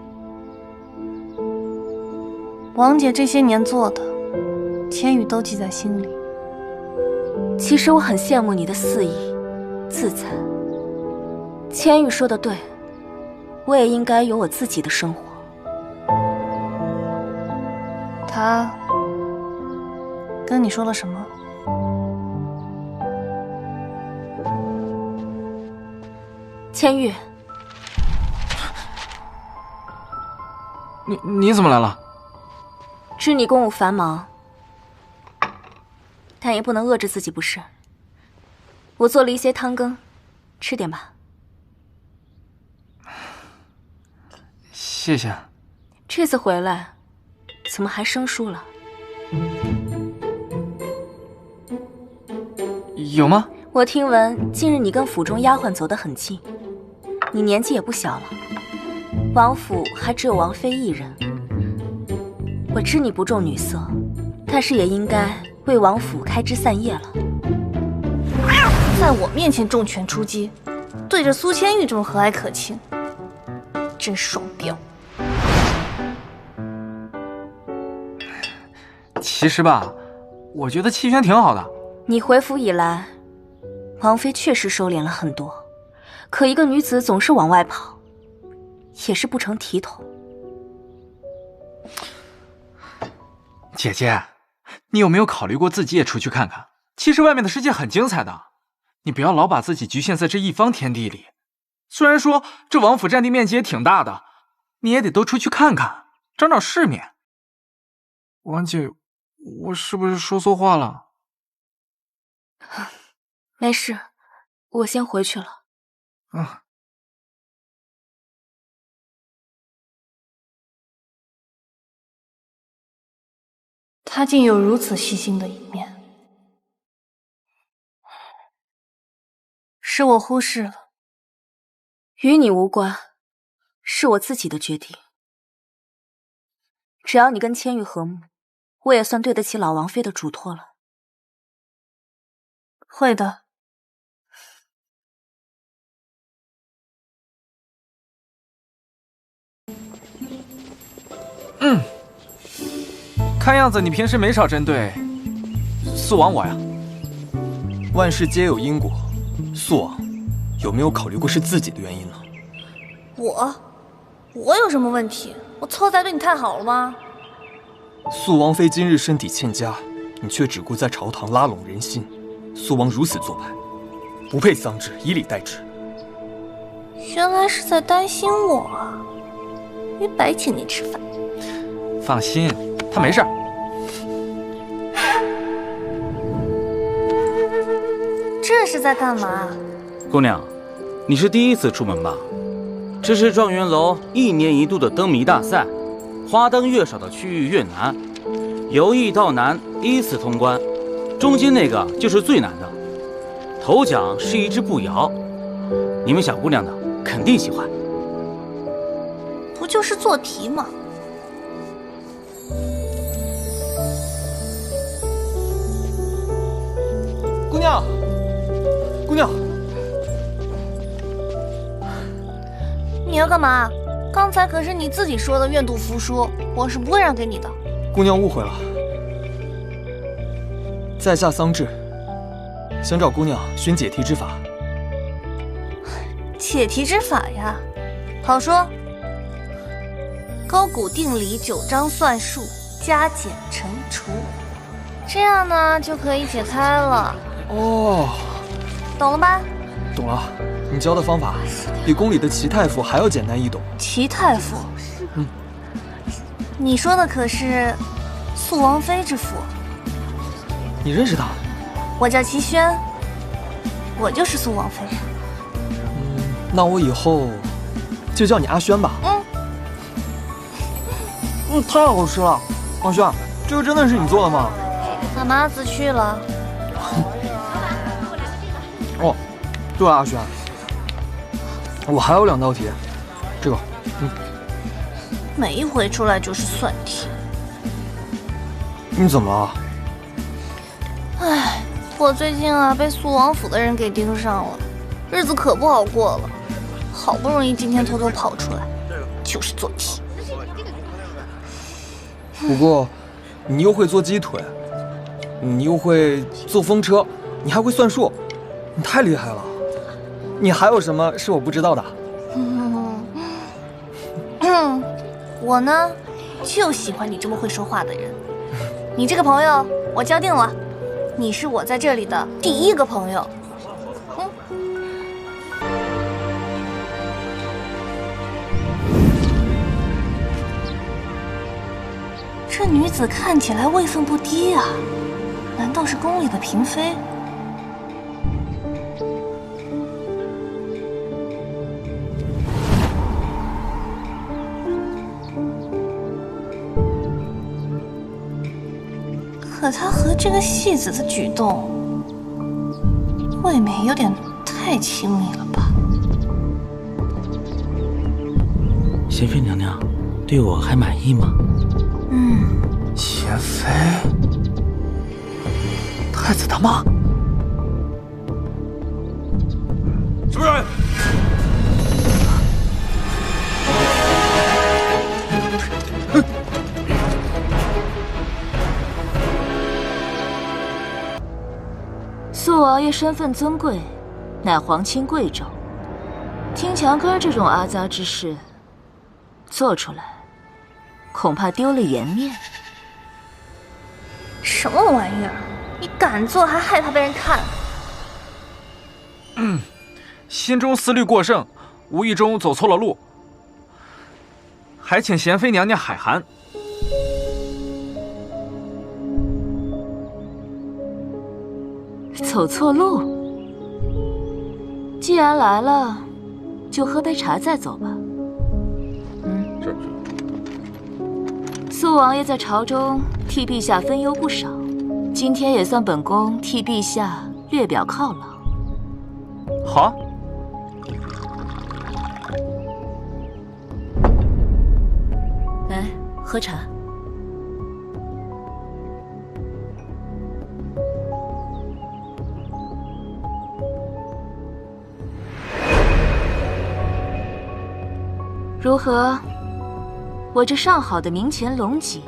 王姐这些年做的，千羽都记在心里。
其实我很羡慕你的肆意、自在。千羽说的对，我也应该有我自己的生活。
他跟你说了什么？
千羽，
你怎么来了？
知你公务繁忙，但也不能遏制自己不是。我做了一些汤羹，吃点吧。
谢谢。
这次回来，怎么还生疏了？
有吗？
我听闻近日你跟府中丫鬟走得很近，你年纪也不小了，王府还只有王妃一人。我知你不重女色，但是也应该为王府开枝散叶了。
在我面前重拳出击，对着苏千玉这么和蔼可亲，真双标。
其实吧，我觉得齐轩挺好的。
你回府以来，王妃确实收敛了很多，可一个女子总是往外跑，也是不成体统。
姐姐，你有没有考虑过自己也出去看看？其实外面的世界很精彩的，你不要老把自己局限在这一方天地里。虽然说这王府占地面积也挺大的，你也得多出去看看，长长世面。王姐，我是不是说错话了？
没事，我先回去了。
他竟有如此细心的一面，是我忽视了。
与你无关，是我自己的决定。只要你跟千玉和睦，我也算对得起老王妃的嘱托了。
会的。
看样子你平时没少针对素王我呀。
万事皆有因果，素王有没有考虑过是自己的原因呢？
我有什么问题？我凑仔对你太好了吗？
素王妃今日身体欠佳，你却只顾在朝堂拉拢人心，素王如此做派，不配丧之，以礼待之。
原来是在担心我啊！没白请你吃饭。
放心，他没事儿。
这是在干嘛？
姑娘，你是第一次出门吧？这是状元楼1年1度的灯谜大赛，花灯越少的区域越难，由易到难依次通关，中间那个就是最难的。头奖是一只步摇，你们小姑娘呢，肯定喜欢。
不就是做题吗？
姑娘，姑娘，
你要干嘛？刚才可是你自己说的愿赌服输，我是不会让给你的。
姑娘误会了，在下桑稚，想找姑娘寻解题之法。
解题之法呀，好说。勾股定理9章算术，加减乘除，这样呢就可以解开了。
哦，
懂了吧？
懂了，你教的方法比宫里的齐太傅还要简单易懂。
齐太傅？你说的可是素王妃之父？
你认识他？
我叫齐轩，我就是素王妃。
那我以后就叫你阿轩吧。太好吃了，阿轩，这个真的是你做的吗？
俺妈子去了。
哦，对了，阿轩，我还有2道题，这个，
每一回出来就是算题。
你怎么了？
唉，我最近啊被素王府的人给盯上了，日子可不好过了。好不容易今天偷偷跑出来，就是做题。
不过，你又会做鸡腿，你又会坐风车，你还会算数，你太厉害了。你还有什么是我不知道的？
我呢，就喜欢你这么会说话的人。你这个朋友，我交定了，你是我在这里的第1个朋友。这女子看起来位分不低啊，难道是宫里的嫔妃？可她和这个戏子的举动，未免有点太亲密了吧？
贤妃娘娘对我还满意吗？
贤妃，太子他妈，
什么人？
苏王爷身份尊贵，乃皇亲贵胄，听墙根这种阿杂之事做出来，恐怕丢了颜面。
什么玩意儿？你敢做还害怕被人看？
心中思虑过剩，无意中走错了路，还请贤妃娘娘海涵。
走错路？既然来了，就喝杯茶再走吧。苏王爷在朝中替陛下分忧不少，今天也算本宫替陛下略表犒劳。
好。
来，喝茶。如何？我这上好的明前龙脊，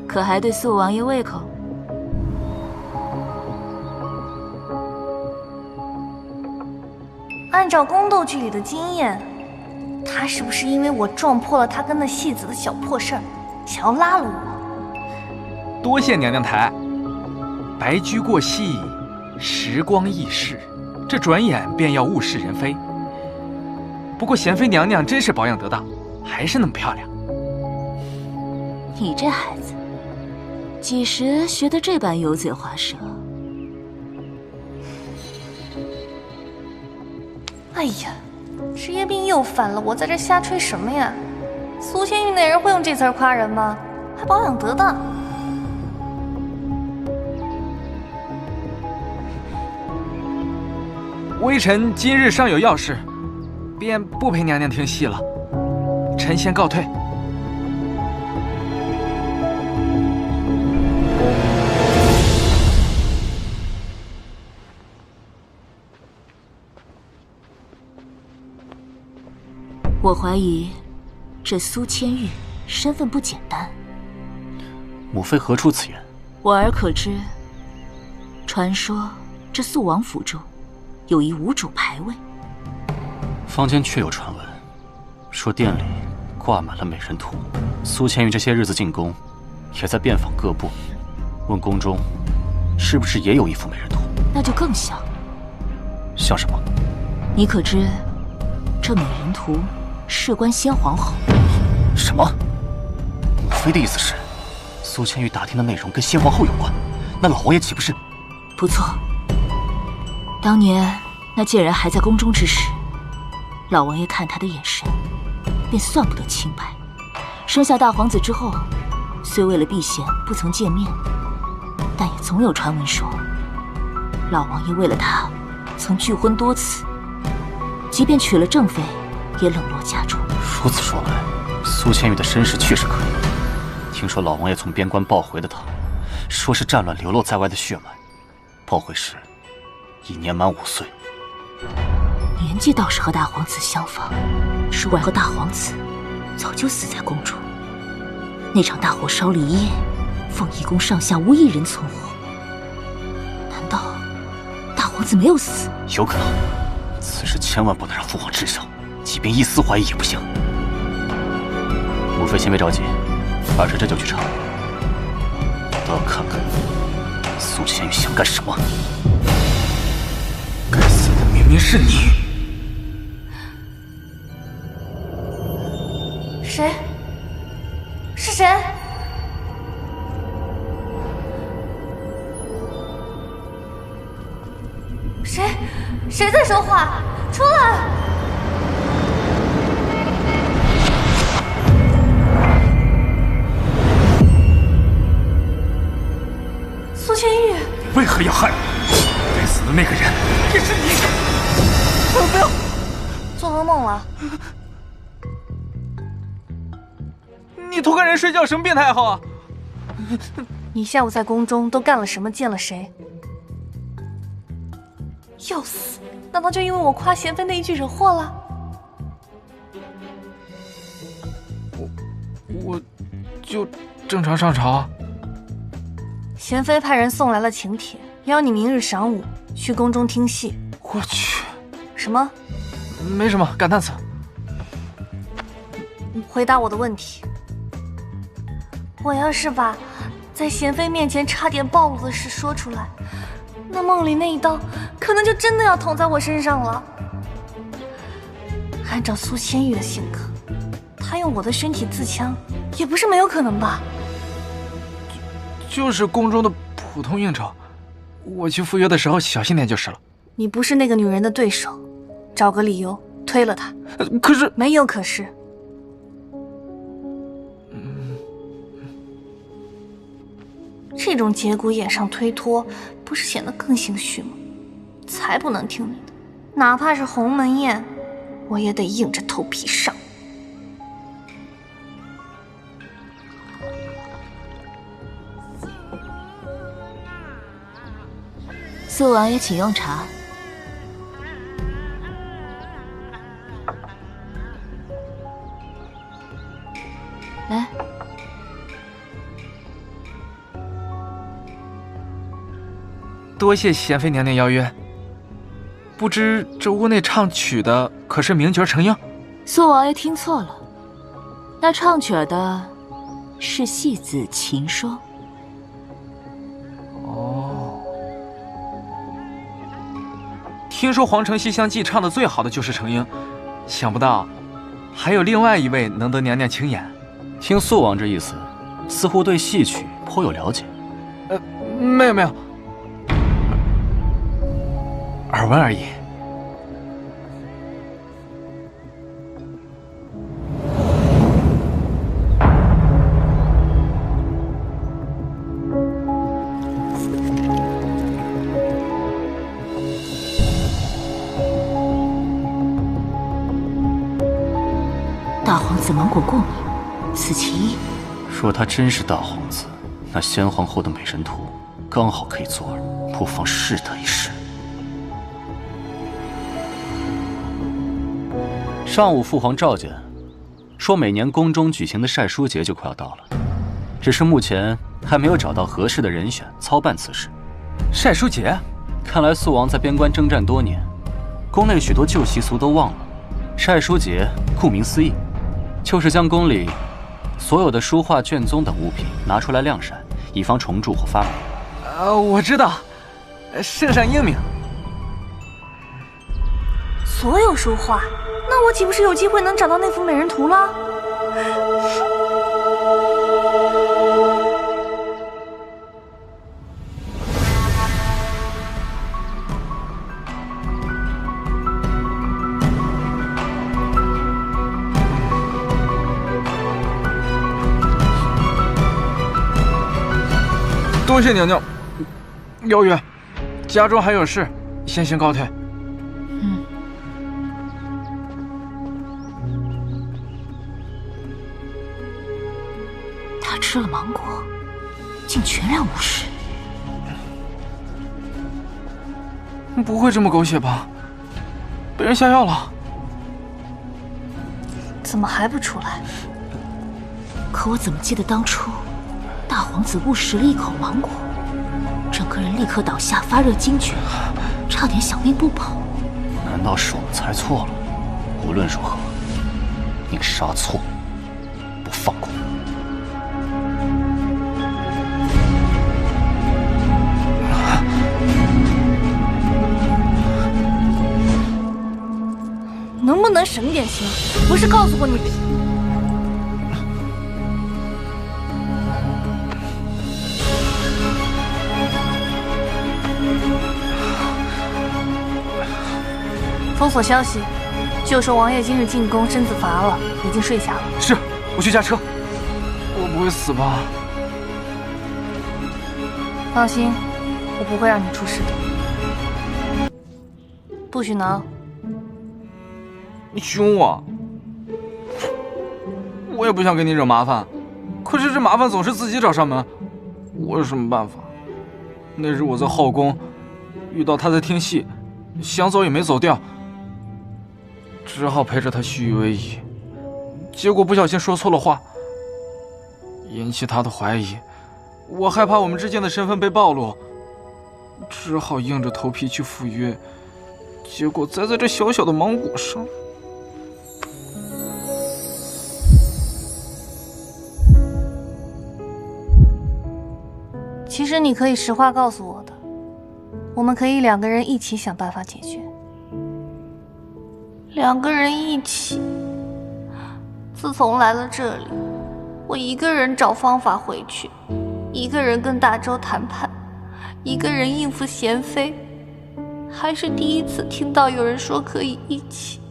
可还对苏王爷胃口？
按照宫斗剧里的经验，他是不是因为我撞破了他跟那戏子的小破事儿，想要拉拢我？
多谢娘娘抬。白驹过隙，时光易逝，这转眼便要物是人非。不过贤妃娘娘真是保养得当，还是那么漂亮。
你这孩子，几时学得这般油嘴滑舌？
哎呀，职业病又犯了！我在这瞎吹什么呀？苏千玉那人会用这词儿夸人吗？还保养得当？
微臣今日尚有要事，便不陪娘娘听戏了。臣先告退。
我怀疑，这苏千玉身份不简单。
母妃何出此言？
我儿可知，传说这肃王府中有一无主牌位。
坊间确有传闻，说殿里挂满了美人图。苏千玉这些日子进宫，也在遍访各部，问宫中是不是也有一幅美人图？
那就更像了。
像什么？
你可知，这美人图事关先皇后。
什么？母妃的意思是，苏千玉打听的内容跟先皇后有关？那老王爷岂不是？
不错。当年那贱人还在宫中之时，老王爷看她的眼神，便算不得清白。生下大皇子之后，虽为了避嫌不曾见面，但也总有传闻说，老王爷为了她曾拒婚多次，即便娶了正妃，也冷落家中。
如此说来，苏千玉的身世确实可疑。听说老王爷从边关抱回的她，说是战乱流落在外的血脉，抱回时已年满5岁。
年纪倒是和大皇子相仿，只怪和大皇子早就死在宫中。那场大火烧了一夜，凤仪宫上下无一人存活。难道大皇子没有死？
有可能。此事千万不能让父皇知晓，即便一丝怀疑也不行。母妃先别着急，二臣这就去查。倒要看看苏千玉想干什么。
该死的，明明是你！
谁？是谁？谁在说话？出来！苏千玉，
为何要害我？该死的的那个人也是你！不要！
做噩梦了。
你偷看人睡觉什么变态爱好啊？
你下午在宫中都干了什么？见了谁？要死！难道就因为我夸贤妃那一句惹祸了？
我就正常上朝。
贤妃派人送来了请帖，邀你明日晌午去宫中听戏。
我去！
什么？
没什么，感叹词。
回答我的问题。我要是把在贤妃面前差点暴露的事说出来，那梦里那一刀可能就真的要捅在我身上了。按照苏千玉的性格，她用我的身体自强也不是没有可能吧？
就是宫中的普通应酬，我去赴约的时候小心点就是了。
你不是那个女人的对手，找个理由推了她。
可是
没有可是。这种节骨眼上推脱，不是显得更心虚吗？才不能听你的，哪怕是鸿门宴，我也得硬着头皮上。
苏王爷，请用茶。来。
多谢贤妃娘娘邀约。不知这屋内唱曲的可是名角程英？
苏王爷听错了，那唱曲的是戏子秦霜。
哦，听说《皇城西厢记》唱的最好的就是程英，想不到还有另外一位能得娘娘青眼。
听肃王这意思，似乎对戏曲颇有了解。
没有没有。耳闻而已。
大皇子芒果过敏，此其一。
若他真是大皇子，那先皇后的美人图刚好可以做饵，不妨试他一试。上午父皇召见，说每年宫中举行的晒书节就快要到了，只是目前还没有找到合适的人选操办此事。
晒书节？
看来肃王在边关征战多年，宫内许多旧习俗都忘了。晒书节顾名思义，就是将宫里所有的书画卷宗等物品拿出来晾晒，以防虫蛀或发霉。
我知道，圣上英明。
所有书画，那我岂不是有机会能找到那幅美人图了？
多谢娘娘邀约，家中还有事，先行告退。
他吃了芒果，竟全然无视。
不会这么狗血吧？被人下药了？
怎么还不出来？
可我怎么记得当初大皇子误食了一口芒果，整个人立刻倒下，发热惊厥，差点小命不保。
难道是我们猜错了？无论如何，宁杀错，不放过。
能不能省点心？不是告诉过你？封锁消息，就说王爷今日进宫，身子乏了，已经睡下了。
是，我去驾车。我不会死吧？
放心，我不会让你出事的。不许挠。
你凶我，我也不想给你惹麻烦，可是这麻烦总是自己找上门，我有什么办法？那日我在后宫遇到他在听戏，想走也没走掉，只好陪着他虚与委蛇，结果不小心说错了话，引起他的怀疑，我害怕我们之间的身份被暴露，只好硬着头皮去赴约，结果栽在这小小的芒果上。
其实你可以实话告诉我的，我们可以2个人一起想办法解决。
2个人一起。自从来了这里，我一个人找方法回去，一个人跟大周谈判，一个人应付贤妃，还是第一次听到有人说可以一起。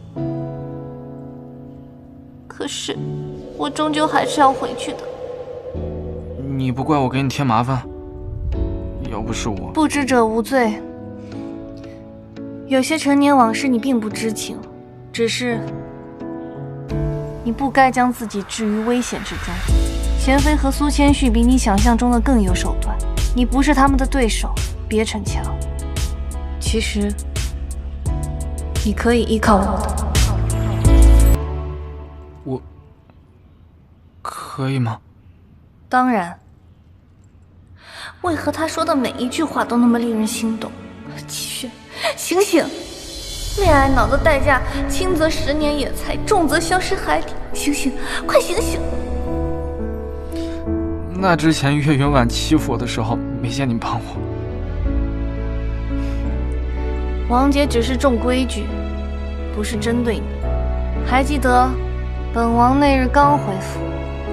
可是，我终究还是要回去的。
你不怪我给你添麻烦？要不是我，
不知者无罪。有些陈年往事你并不知情，只是你不该将自己置于危险之中。贤妃和苏千旭比你想象中的更有手段，你不是他们的对手，别逞强。其实，你可以依靠我的。
我可以吗？
当然。
为何他说的每一句话都那么令人心动？齐轩，醒醒！恋爱脑的代价，轻则10年野菜，重则消失海底。醒醒，快醒醒！
那之前岳云婉欺负我的时候，没见你帮我。
王姐只是重规矩，不是针对你。还记得，本王那日刚回府，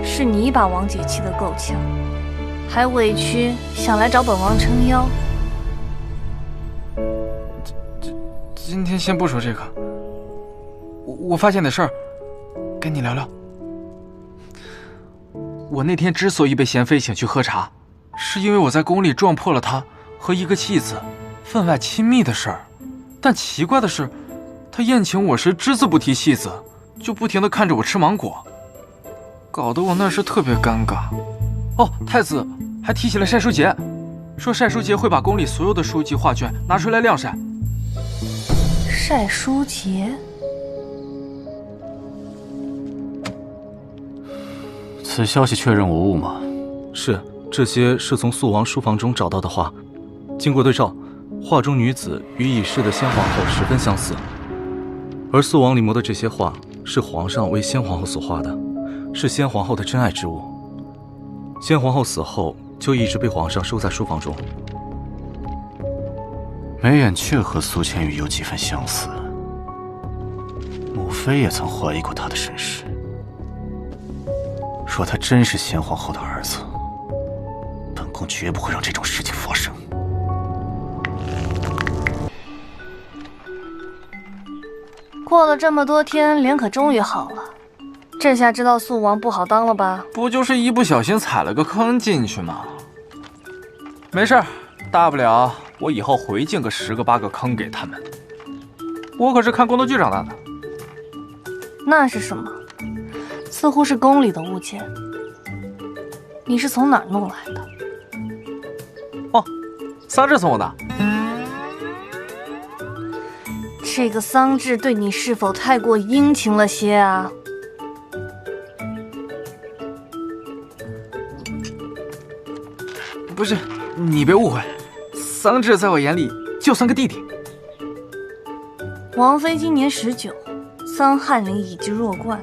是你把王姐气得够呛。还委屈想来找本王撑腰。
今天先不说这个，我发现点事儿，跟你聊聊。我那天之所以被贤妃请去喝茶，是因为我在宫里撞破了她和一个弃子分外亲密的事儿。但奇怪的是，她宴请我时只字不提弃子，就不停地看着我吃芒果，搞得我那时特别尴尬。哦，太子还提起了晒书节，说晒书节会把宫里所有的书籍画卷拿出来晾晒。
晒书节？
此消息确认无误吗？
是，这些是从肃王书房中找到的画，经过对照，画中女子与已逝的先皇后十分相似，而肃王临摹的这些画是皇上为先皇后所画的，是先皇后的真爱之物。先皇后死后，就一直被皇上收在书房中。
眉眼确和苏千羽有几分相似，母妃也曾怀疑过他的身世。若他真是先皇后的儿子，本宫绝不会让这种事情发生。
过了这么多天，脸可终于好了。这下知道肃王不好当了吧？
不就是一不小心踩了个坑进去吗？没事儿，大不了我以后回敬个10个8个坑给他们。我可是看宫斗剧长大的。
那是什么？似乎是宫里的物件。你是从哪儿弄来的？
哦，桑稚送我的。
这个桑稚对你是否太过殷勤了些啊？
不是，你别误会，桑稚在我眼里就算个弟弟。
王妃今年19，桑翰林已及弱冠。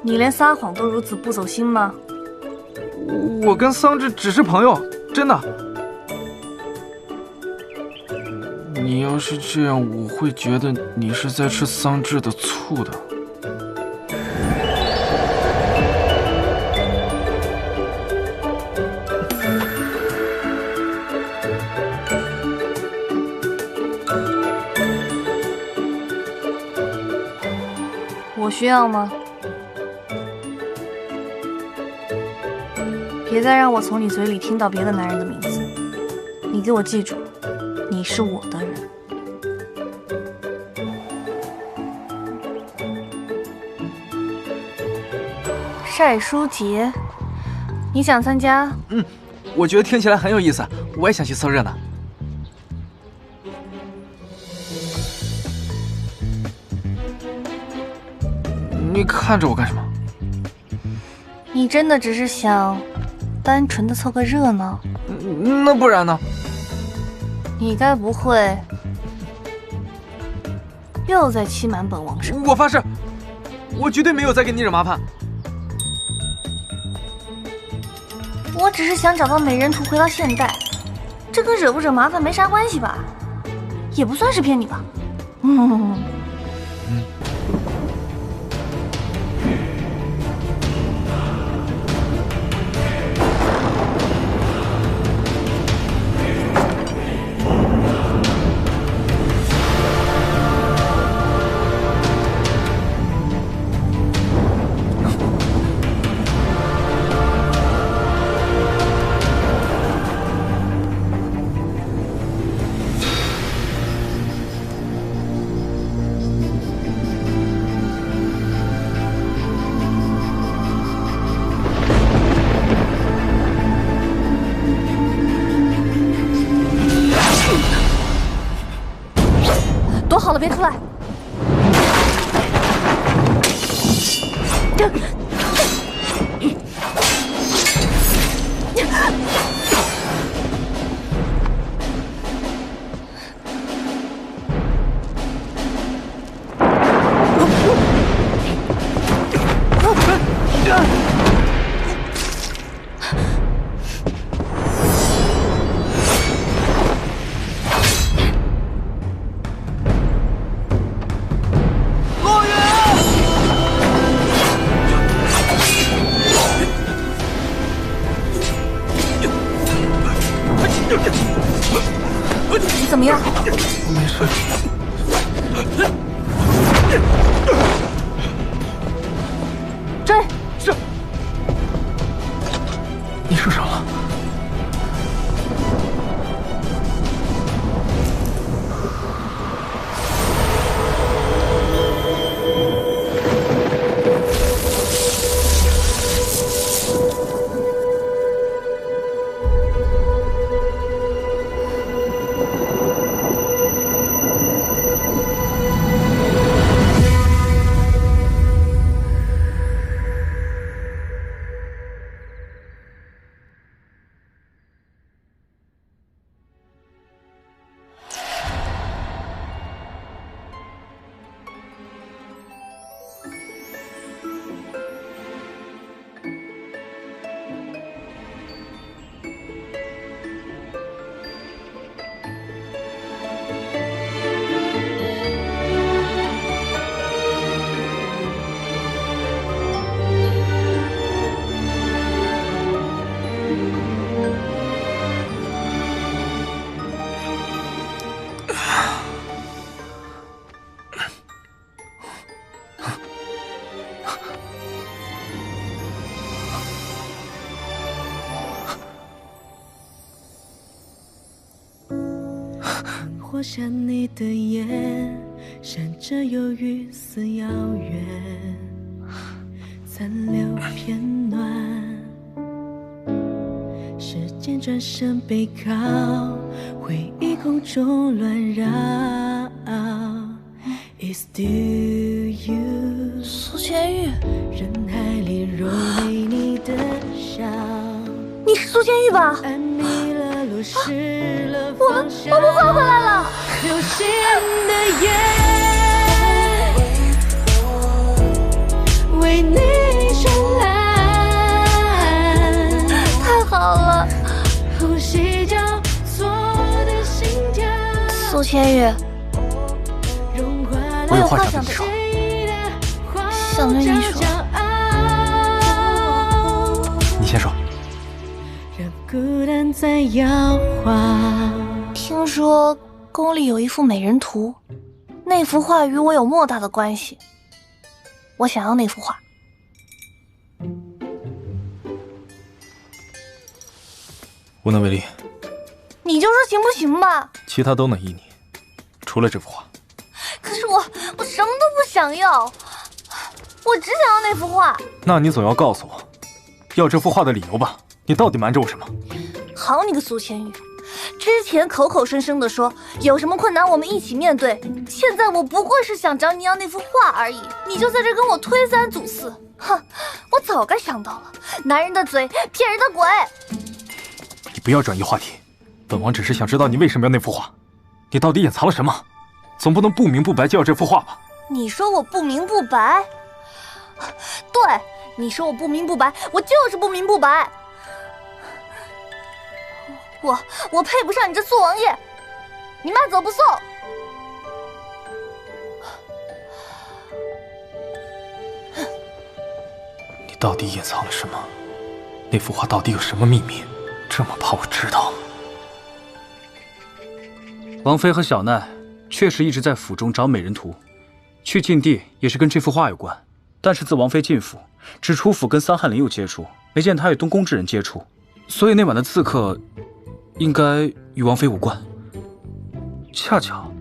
你连撒谎都如此不走心吗？
我跟桑稚只是朋友，真的。你要是这样，我会觉得你是在吃桑稚的醋的。我需要吗？
别再让我从你嘴里听到别的男人的名字。你给我记住，你是我的人。晒书节，你想参加？
我觉得听起来很有意思，我也想去凑热闹。你看着我干什么？
你真的只是想单纯的凑个热闹？
那不然呢？
你该不会又在欺瞒本王是吧？
我发誓，我绝对没有再给你惹麻烦。
我只是想找到美人图回到现代，这跟惹不惹麻烦没啥关系吧？也不算是骗你吧？躲好了，别出来！你怎么样？
没事。
追！
是。你受伤了。
活下你的眼，闪着忧郁似遥远，残留片段。时间转身背靠，回忆空中乱绕。It's still you。
苏千玉，
人海里揉美你的笑。
你是苏千玉吧？我们会回来了。
流星的夜，为你绚烂。
太好了，
呼吸交错的心跳。
苏千玉，我有话想对你说。想对你说。
你先说。
孤单在摇晃。
听说宫里有一幅美人图，那幅画与我有莫大的关系，我想要那幅画。
无能为力。
你就说行不行吧？
其他都能依你，除了这幅画。
可是我什么都不想要，我只想要那幅画。
那你总要告诉我，要这幅画的理由吧？你到底瞒着我什么？
好你个苏千玉，之前口口声声的说有什么困难我们一起面对，现在我不过是想找你要那幅画而已，你就在这跟我推三阻四。哼，我早该想到了，男人的嘴骗人的鬼。
你不要转移话题，本王只是想知道你为什么要那幅画，你到底隐藏了什么？总不能不明不白就要这幅画吧？
你说我不明不白？对，你说我不明不白，我就是不明不白。我配不上你这苏王爷，你慢走不送。
你到底隐藏了什么？那幅画到底有什么秘密？这么怕我知道？
王妃和小奈确实一直在府中找美人图，去禁地也是跟这幅画有关。但是自王妃进府，只楚府跟桑翰林有接触，没见她与东宫之人接触，所以那晚的刺客应该与王妃无关。恰巧，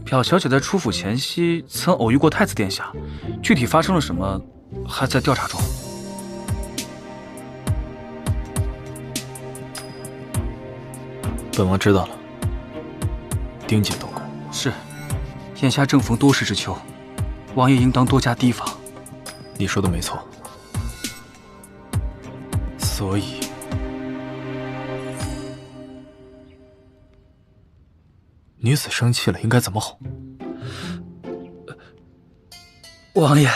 表小姐在出府前夕曾偶遇过太子殿下，具体发生了什么，还在调查中。
本王知道了。丁姐动工
是，眼下正逢多事之秋，王爷应当多加提防。
你说的没错。所以，女子生气了应该怎么哄？
王爷，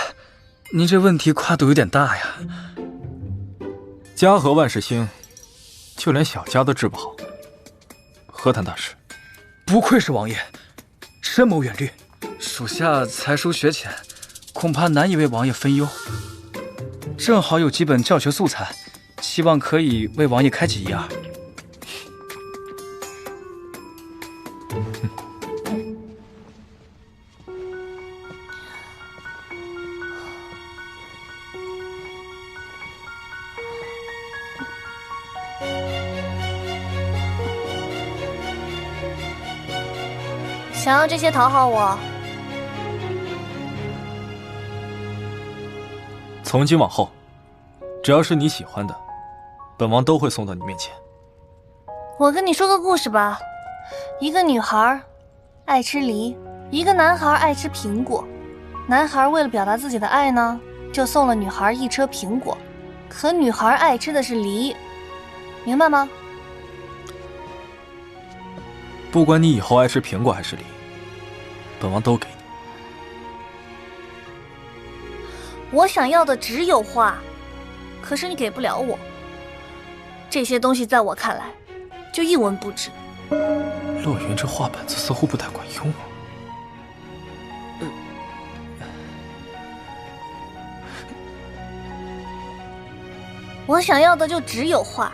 您这问题跨度有点大呀。
家和万事兴，就连小家都治不好，何谈大事？
不愧是王爷，深谋远虑。属下才疏学浅，恐怕难以为王爷分忧。正好有几本教学素材，希望可以为王爷开启一二。
想要这些讨好我？
从今往后，只要是你喜欢的，本王都会送到你面前。
我跟你说个故事吧，一个女孩爱吃梨，一个男孩爱吃苹果。男孩为了表达自己的爱呢，就送了女孩一车苹果，可女孩爱吃的是梨，明白吗？
不管你以后爱吃苹果还是梨，本王都给你。
我想要的只有画，可是你给不了我。这些东西在我看来，就一文不值。
洛云这画板子似乎不太管用啊。
我想要的就只有画，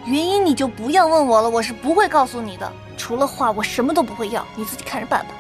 原因你就不要问我了，我是不会告诉你的。除了画，我什么都不会要，你自己看着办吧。